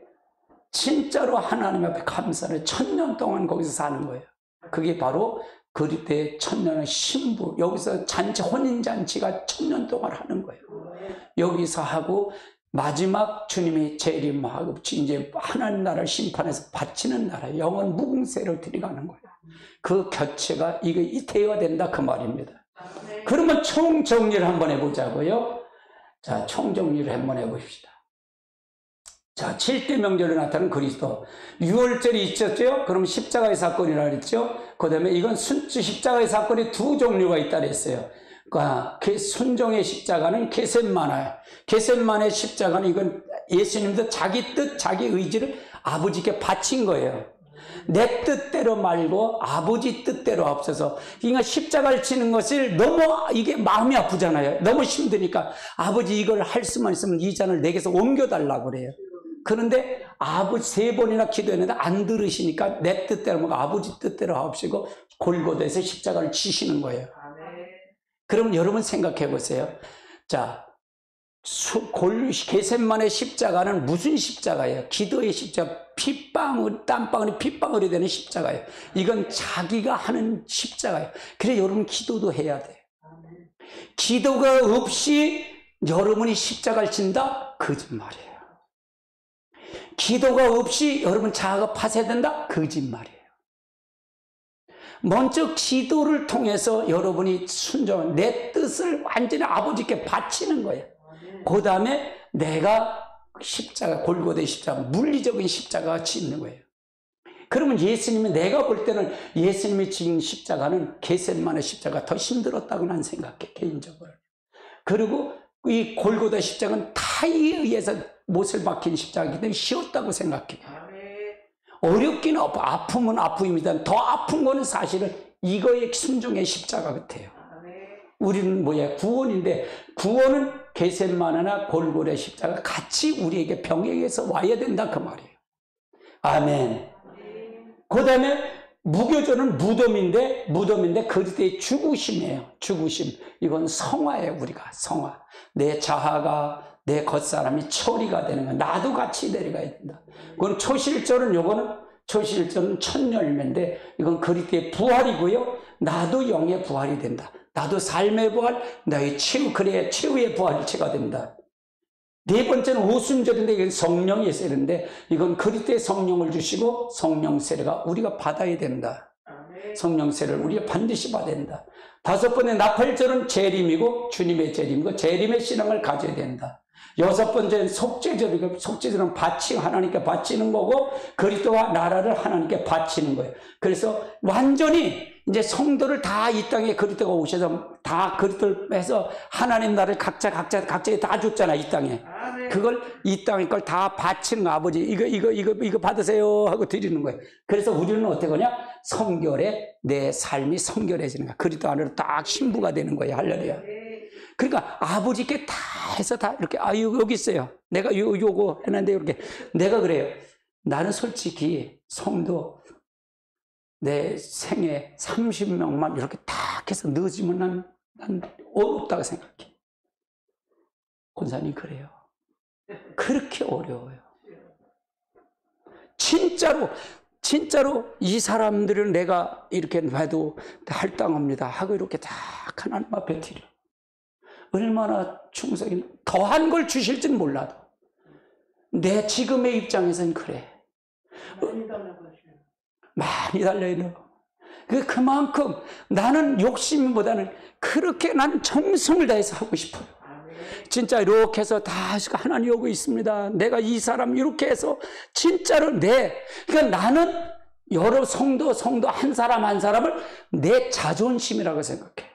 진짜로 하나님 앞에 감사를 1000년 동안 거기서 사는 거예요. 그게 바로 그리스도의 천년의 신부, 여기서 혼인잔치가 1000년 동안 하는 거예요. 여기서 하고 마지막 주님이 재림하고 이제 하나님 나라를 심판해서 바치는 나라, 영원 무궁세를 들어가는 거예요. 그 교체가 이게 되어야 된다 그 말입니다. 그러면 총정리를 한번 해보자고요. 자, 총정리를 한번 해봅시다. 자, 7대 명절에 나타나는 그리스도. 6월절이 있었죠? 그럼 십자가의 사건이라 그랬죠? 그 다음에 이건 십자가의 사건이 두 종류가 있다 그랬어요. 그러니까 순종의 십자가는 겟셋마네 십자가는 이건 예수님도 자기 뜻, 자기 의지를 아버지께 바친 거예요. 내 뜻대로 말고 아버지 뜻대로 하옵소서. 그러니까 십자가를 지는 것을 너무 이게 마음이 아프잖아요. 너무 힘드니까 아버지 이걸 할 수만 있으면 이 잔을 내게서 옮겨달라고 그래요. 그런데 아버지 3번이나 기도했는데 안 들으시니까 내 뜻대로 말고 아버지 뜻대로 하옵시고 골고다에서 십자가를 치시는 거예요. 그럼 여러분 생각해 보세요. 자, 겟세마네 십자가는 무슨 십자가예요? 기도의 십자가, 핏방울, 땀방울이 핏방울이 되는 십자가예요. 이건 자기가 하는 십자가예요. 그래서 여러분 기도도 해야 돼요. 기도가 없이 여러분이 십자가를 진다? 거짓말이에요. 기도가 없이 여러분 자아가 파쇄된다? 거짓말이에요. 먼저 기도를 통해서 여러분이 순종한 내 뜻을 완전히 아버지께 바치는 거예요. 그 다음에 내가 십자가, 골고다의 십자가, 물리적인 십자가가 짓는 거예요. 그러면 예수님이, 내가 볼 때는 예수님이 지은 십자가는 겟세마네 십자가 더 힘들었다고 난 생각해, 개인적으로. 그리고 이 골고다 십자가는 타의에 의해서 못을 박힌 십자가이기 때문에 쉬웠다고 생각해요. 어렵기는 아픔은 아픔입니다. 더 아픈 거는 사실은 이거의 순종의 십자가 같아요. 우리는 뭐야? 구원인데, 구원은 겟세마네나 골고다 십자가 같이 우리에게 병행해서 와야 된다 그 말이에요. 아멘. 그 다음에 무교절은 무덤인데 그리스도의 죽으심이에요. 죽으심. 이건 성화예요. 우리가 성화. 내 자아가, 내 겉사람이 처리가 되는 거야. 나도 같이 내려가야 된다. 그건 초실절은 첫 열매인데 이건 그리스도의 부활이고요. 나도 영의 부활이 된다. 나도 삶의 부활, 나의 최후, 그래야 최후의 부활체가 된다. 네 번째는 오순절인데 이건 성령의 세례인데 이건 그리스도의 성령을 주시고 성령 세례가 우리가 받아야 된다. 성령 세례를 우리가 반드시 받아야 된다. 5번째 나팔절은 재림이고 주님의 재림이고 재림의 신앙을 가져야 된다. 6번째는 속죄절이고 속죄절은 하나님께 바치는 거고 그리스도와 나라를 하나님께 바치는 거예요. 그래서 완전히 이제 성도를 다 이 땅에 그리스도가 오셔서 다 그리스도를 해서 하나님 나라를 각자에 다 줬잖아, 이 땅에. 그걸 이 땅의 걸 다 바치는 거, 아버지 이거 받으세요 하고 드리는 거예요. 그래서 우리는 어떻게 하냐? 성결에 내 삶이 성결해지는 거야. 그리스도 안으로 딱 신부가 되는 거예요. 할렐루야. 그러니까 아버지께 다 해서 다 이렇게 여기 있어요. 내가 요거 했는데 이렇게 내가 그래요. 나는 솔직히 성도 내 생에 30명만 이렇게 딱 해서 넣어주면 난 어렵다고 생각해. 권사님 그래요. 그렇게 어려워요. 진짜로 이 사람들을 내가 이렇게 해도 할당합니다 하고 이렇게 딱 하나님 앞에 드려. 얼마나 충성이 더한 걸 주실지는 몰라도 내 지금의 입장에서는 그래. 많이 달려있는 거. 그만큼 나는 욕심보다는 그렇게 난 정성을 다해서 하고 싶어요. 진짜 이렇게 해서 다 하나님 오고 있습니다. 내가 이 사람 이렇게 해서 진짜로 그러니까 나는 여러 성도 한 사람 한 사람을 내 자존심이라고 생각해.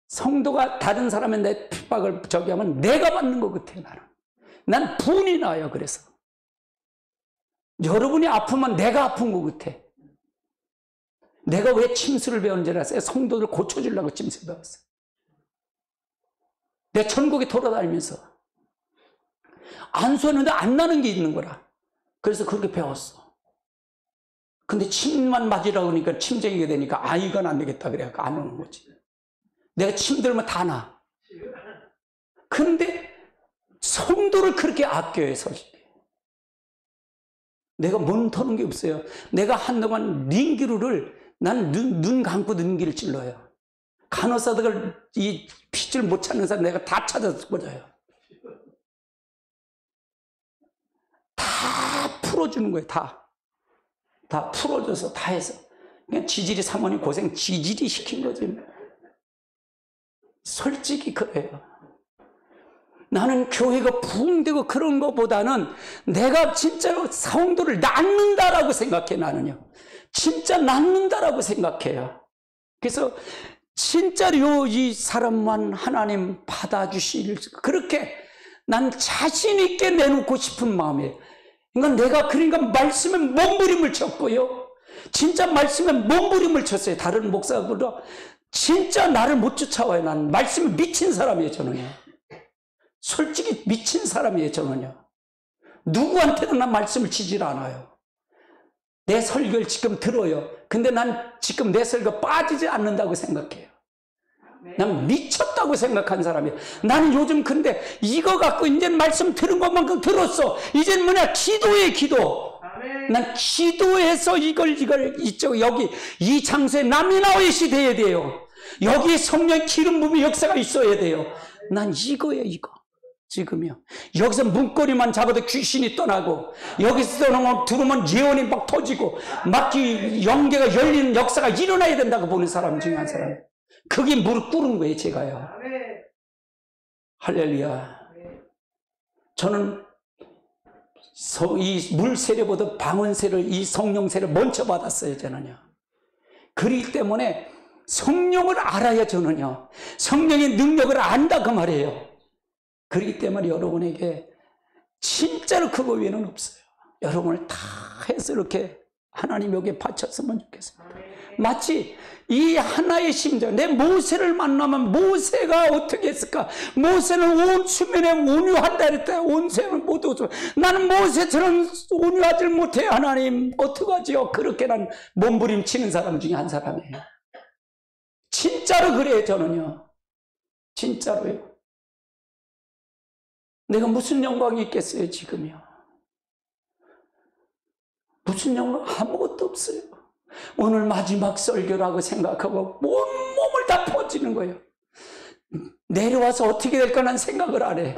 성도가 다른 사람의 내 핍박을 하면 내가 받는 것 같아요. 난 분이 나요. 그래서 여러분이 아프면 내가 아픈 것 같아. 내가 왜 침수를 배운지 알았어요? 성도들 고쳐주려고 침수 배웠어요. 내 천국에 돌아다니면서 안수하는데 안 나는 게 있는 거라. 그래서 그렇게 배웠어. 근데 침만 맞으라고 하니까 침쟁이가 되니까 이건 안 되겠다 그래갖고 안 오는 거지. 내가 침 들면 다 나. 그런데 성도를 그렇게 아껴요, 솔직히. 내가 몸 터는 게 없어요. 내가 한동안 링기루를 난 눈 감고 눈기를 찔러요. 간호사들 이 핏줄 못 찾는 사람 내가 다 찾아서 꽂아요. 다 풀어주는 거예요. 다 풀어줘서 다 해서. 그냥 지질이 사모님 고생 지질이 시킨 거지. 솔직히 그래요. 나는 교회가 부흥되고 그런 것보다는 내가 진짜로 성도를 낳는다라고 생각해. 나는요. 진짜 낳는다라고 생각해요. 그래서 진짜로 이 사람만 하나님 받아주실 그렇게 난 자신 있게 내놓고 싶은 마음이에요. 그러니까 말씀에 몸부림을 쳤고요. 진짜 말씀에 몸부림을 쳤어요. 다른 목사보다 진짜 나를 못 쫓아와요. 난 말씀에 미친 사람이에요, 저는요. 솔직히 미친 사람이에요, 저는요. 누구한테도 난 말씀을 치질 않아요. 내 설교를 지금 들어요. 근데 난 지금 내 설교 빠지지 않는다고 생각해요. 난 미쳤다고 생각한 사람이에요. 나는 요즘 근데 이거 갖고 이제 말씀 들은 것만큼 들었어. 이제는 뭐냐? 기도에 기도. 난 기도해서 여기 이 장소에 남이 나오시 돼야 돼요. 여기 성령 기름 부음의 역사가 있어야 돼요. 난 이거예요, 이거. 지금요. 여기서 문고리만 잡아도 귀신이 떠나고, 여기서 들어오면 예언이 막 터지고, 막 영계가 열리는 역사가 일어나야 된다고 보는 사람 중에 한 사람. 그게 무릎 꿇은 거예요, 제가요. 할렐루야. 저는 이 물세례보다 방언세를, 이 성령세를 먼저 받았어요, 저는요. 그렇기 때문에 성령을 알아야 저는요, 성령의 능력을 안다 그 말이에요. 그렇기 때문에 여러분에게 진짜로 그거 외에는 없어요. 여러분을 다 해서 이렇게 하나님 여기에 바쳤으면 좋겠어요. 마치 이 하나의 심정, 내 모세를 만나면 모세가 어떻게 했을까? 모세는 온 수면에 온유한다 그랬다. 온세는 못 오죠. 나는 모세처럼 온유하지 못해. 하나님 어떡하지요? 그렇게 난 몸부림치는 사람 중에 한 사람이에요. 진짜로 그래요, 저는요. 진짜로요. 내가 무슨 영광이 있겠어요, 지금요? 무슨 영광? 아무것도 없어요. 오늘 마지막 설교라고 생각하고 온 몸을 다 퍼지는 거예요. 내려와서 어떻게 될까 난 생각을 안 해.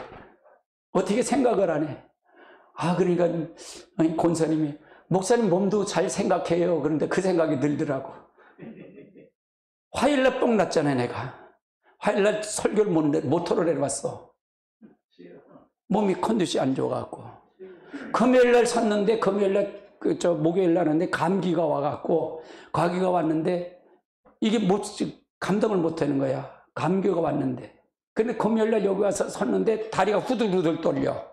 어떻게 생각을 안 해. 그러니까 권사님이 목사님 몸도 잘 생각해요. 그런데 그 생각이 들더라고. 화요일날 뻥 났잖아요, 내가. 화요일날 설교를 모터로 내려왔어. 몸이 컨디션이 안 좋아갖고. 금요일날 샀는데 금요일날 목요일 날인데 감기가 와갖고, 감기가 왔는데 이게 감당을 못하는 거야. 감기가 왔는데. 근데 금요일 날 여기 와서 섰는데 다리가 후들후들 떨려.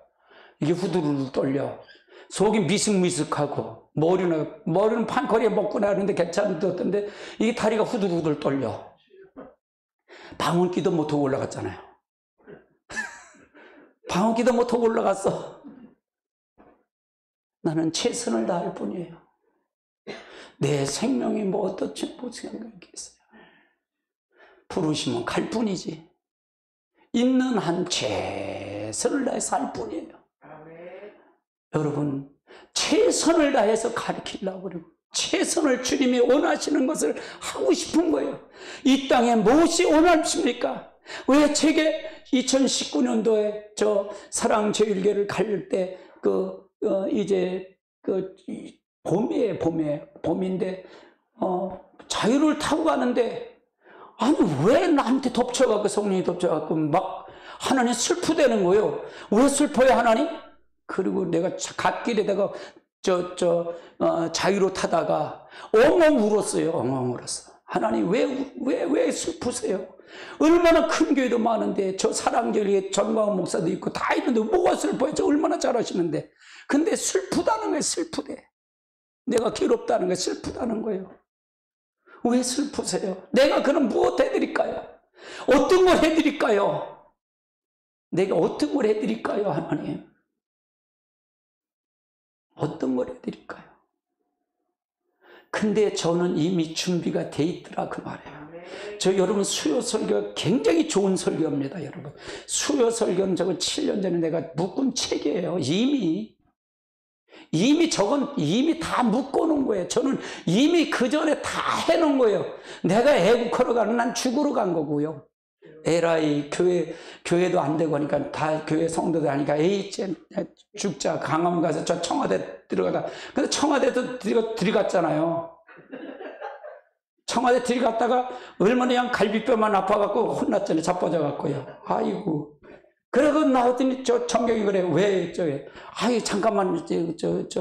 이게 후들후들 떨려. 속이 미슥미슥하고, 머리는 판커리에 먹고 나는데 괜찮던데 이게 다리가 후들후들 떨려. 방언기도 못하고 올라갔잖아요. 방언기도 못하고 올라갔어. 나는 최선을 다할 뿐이에요. 내 생명이 뭐 어떻지 뭐 생각했어요. 부르시면 갈 뿐이지. 있는 한 최선을 다해서 할 뿐이에요. 여러분, 최선을 다해서 가르치려고 그러고, 최선을 주님이 원하시는 것을 하고 싶은 거예요. 이 땅에 무엇이 원하십니까? 왜 제게 2019년도에 저 사랑제일교회를 갈 때 이제 봄인데 자유를 타고 가는데, 아니 왜 나한테 덮쳐갖고 성령이 덮쳐갖고 막 하나님 슬프대는 거예요. 왜 슬퍼요 하나님? 그리고 내가 갓길에다가 자유로 타다가 엉엉 울었어요. 엉엉 울었어. 하나님 왜 슬프세요? 얼마나 큰 교회도 많은데, 저 사랑제일교회 전광훈 목사도 있고 다 있는데 뭐가 슬퍼요? 저 얼마나 잘하시는데. 근데 슬프다는 거예요. 슬프대. 내가 괴롭다는 거예요. 슬프다는 거예요. 왜 슬프세요? 내가 그럼 무엇 해드릴까요? 어떤 걸 해드릴까요? 내가 어떤 걸 해드릴까요, 하나님? 어떤 걸 해드릴까요? 근데 저는 이미 준비가 돼 있더라 그 말이에요. 여러분, 수요 설교가 굉장히 좋은 설교입니다, 여러분. 수요 설교는 저거 7년 전에 내가 묶은 책이에요. 이미 다 묶어놓은 거예요. 저는 이미 그 전에 다 해놓은 거예요. 내가 애국하러 가는, 난 죽으러 간 거고요. 에라이, 교회도 안 되고 하니까, 다 교회 성도들 하니까, 죽자, 강화문 가서 저 청와대 들어가다. 근데 청와대도 들어갔잖아요. 청와대 들어갔다가 얼마나 그냥 갈비뼈만 아파갖고 혼났잖아요. 자빠져갖고요. 아이고. 그러고 나왔더니 저 청경이 그래. 왜 잠깐만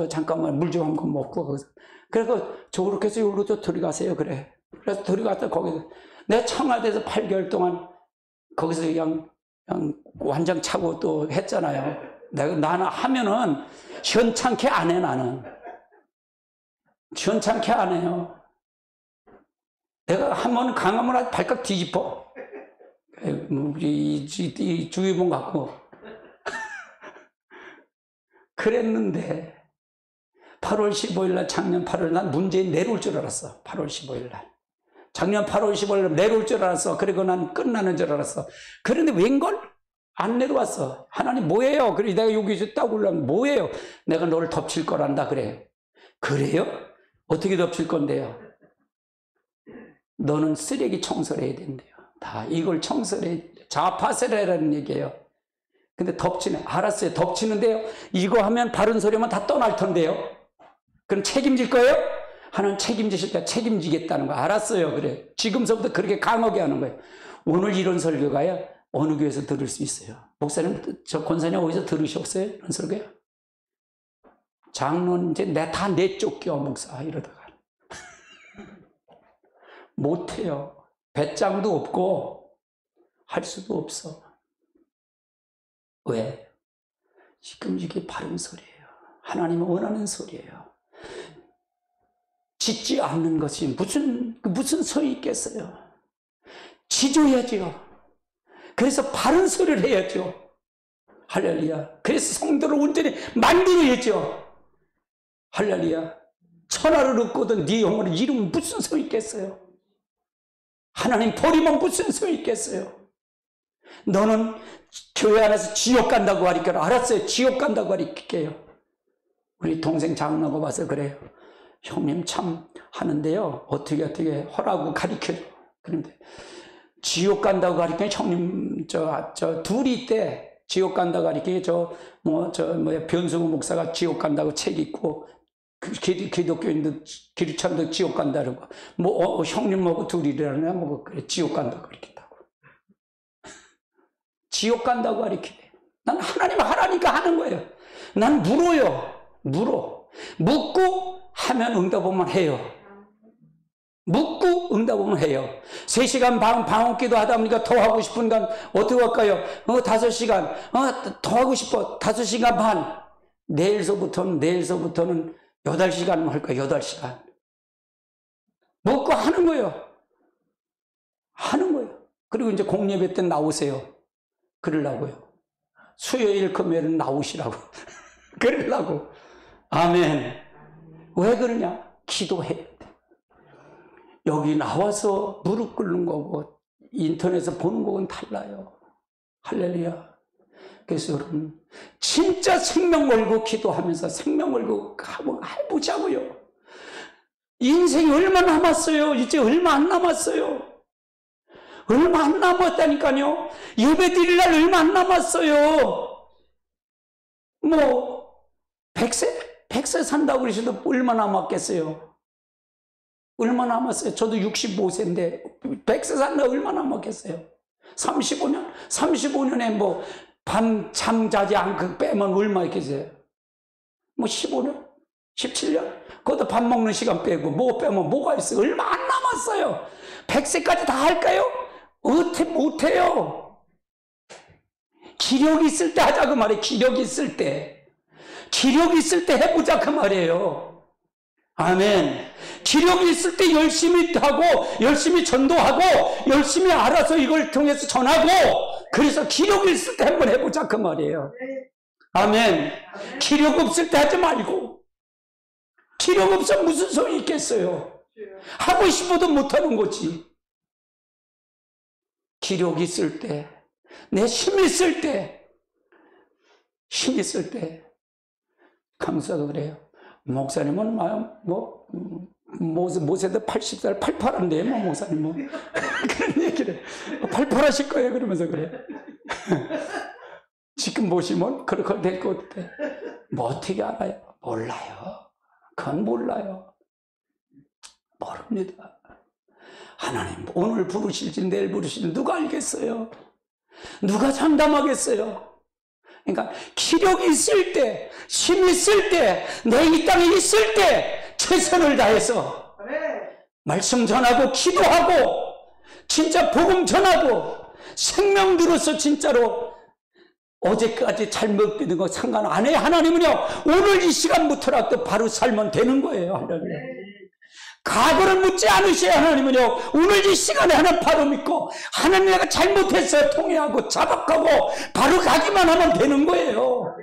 잠깐만 물 좀 한 번 먹고 거기서. 그래서 저렇게 해서 여기로 저 들어가세요. 그래. 그래서 들어갔다 거기서 내가 청와대에서 8개월 동안 거기서 그냥 완장 차고 또 했잖아요. 나는 하면은 현찮게 안 해, 나는. 현찮게 안 해요. 내가 하면 강하면 아주 발칵 뒤집어. 이 주의봉 갖고. 그랬는데, 8월 15일 날, 작년 8월 날 문재인 내려올 줄 알았어. 8월 15일 날. 작년 8월 15일 날 내려올 줄 알았어. 그리고 난 끝나는 줄 알았어. 그런데 웬걸? 안 내려왔어. 하나님 뭐예요? 그래 내가 여기서 딱 올라오면 뭐예요? 내가 너를 덮칠 거란다 그래. 그래요? 어떻게 덮칠 건데요? 너는 쓰레기 청소를 해야 된대요. 다 이걸 청소를 해야 돼요. 자파세라는 얘기예요. 근데 덮치네. 알았어요. 덮치는데요. 이거 하면 바른 소리만 다 떠날 텐데요. 그럼 책임질 거예요? 하나님 책임지실 때 책임지겠다는 거. 알았어요. 그래. 지금서부터 그렇게 강하게 하는 거예요. 오늘 이런 설교가요. 어느 교회에서 들을 수 있어요? 목사님, 저 권사님 어디서 들으셨어요? 이런 설교요? 장로는 이제 다 내쫓겨, 목사. 이러다가. 못해요. 배짱도 없고, 할 수도 없어. 왜? 지금 이게 바른 소리예요. 하나님이 원하는 소리예요. 짓지 않는 것이 무슨 소용이 있겠어요? 지줘야죠. 그래서 바른 소리를 해야죠. 할렐루야. 그래서 성도를 온전히 만들어야죠. 할렐루야. 천하를 얻고도 네 영혼을 잃으면 무슨 소용이 있겠어요? 하나님 버리면 무슨 소용이 있겠어요? 너는 교회 안에서 지옥 간다고 가르쳐라. 알았어요. 지옥 간다고 가르칠게요. 우리 동생 장로가 와서 그래요. 형님 참 하는데요. 어떻게 하라고 가르쳐줘. 그런데 지옥 간다고 가르치니 형님 저 둘이 있대. 지옥 간다고 가르치니 변승우 목사가 지옥 간다고 책 읽고 기독교인들 기르찬도 지옥 간다는 거. 형님하고 둘이라냐 그래 지옥 간다고 가르친다고. 지옥 간다고 가르치네. 난 하나님 하라니까 하는 거예요. 난 물어. 묻고 하면 응답하면 해요. 묻고 응답하면 해요. 3시간 방언기도 하다 보니까 더 하고 싶으니까 어떻게 할까요? 5시간. 더 하고 싶어. 5시간 반. 내일서부터는 8시간 할 거야. 8시간. 묻고 하는 거예요. 그리고 이제 공예배 때 나오세요. 그러려고요. 수요일 금요일은 나오시라고. 그러려고. 아멘. 왜 그러냐? 기도해야 돼. 여기 나와서 무릎 꿇는 거고 인터넷에서 보는 거는 달라요. 할렐루야. 그래서 여러분 진짜 생명 걸고 기도하면서 생명 걸고 한번 해보자고요. 인생이 얼마 남았어요? 이제 얼마 안 남았어요. 얼마 안 남았다니까요. 예배 드릴 날 얼마 안 남았어요. 100세 산다고 그러셔도 얼마 남았겠어요? 얼마 남았어요? 저도 65세인데 100세 산다고 얼마 남았겠어요? 35년에 밤 잠자지 않고 빼면 얼마 있겠어요? 15년? 17년? 그것도 밥 먹는 시간 빼고 빼면 뭐가 있어요? 얼마 안 남았어요. 100세까지 다 할까요? 못해요. 기력이 있을 때 하자 그 말이에요. 기력이 있을 때 해보자 그 말이에요. 아멘. 기력이 있을 때 열심히 하고 열심히 전도하고 열심히 알아서 이걸 통해서 전하고 그래서 기력이 있을 때 한번 해보자 그 말이에요. 아멘. 기력 없을 때 하지 말고. 기력 없으면 무슨 소용이 있겠어요? 하고 싶어도 못하는 거지. 기력이 있을 때, 내 힘이 있을 때, 강수도 그래요. 목사님은 모세도 80살 팔팔한데 목사님은 그런 얘기를 팔팔하실 거예요 그러면서 그래. 지금 보시면 그렇게 될 것 같아. 어떻게 알아요? 몰라요. 그건 몰라요. 모릅니다. 하나님 오늘 부르실지 내일 부르실지 누가 알겠어요? 누가 장담하겠어요? 그러니까 기력이 있을 때, 힘이 있을 때, 내 이 땅에 있을 때 최선을 다해서 말씀 전하고 기도하고 진짜 복음 전하고 생명 들어서 진짜로 어제까지 잘못 믿은 거 상관 안 해요. 하나님은요, 오늘 이 시간부터라도 바로 살면 되는 거예요. 하나님. 과거를 묻지 않으셔야 하나님은요, 오늘 이 시간에 하나님 바로 믿고, 하나님 내가 잘못했어요. 통회하고 자박하고 바로 가기만 하면 되는 거예요.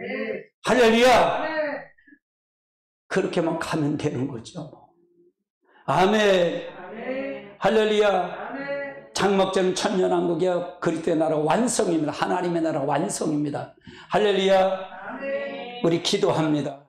할렐루야. 그렇게만 가면 되는 거죠. 아멘. 할렐루야. 장막절은 천년왕국이야. 그리스도의 나라 완성입니다. 하나님의 나라 완성입니다. 할렐루야. 우리 기도합니다.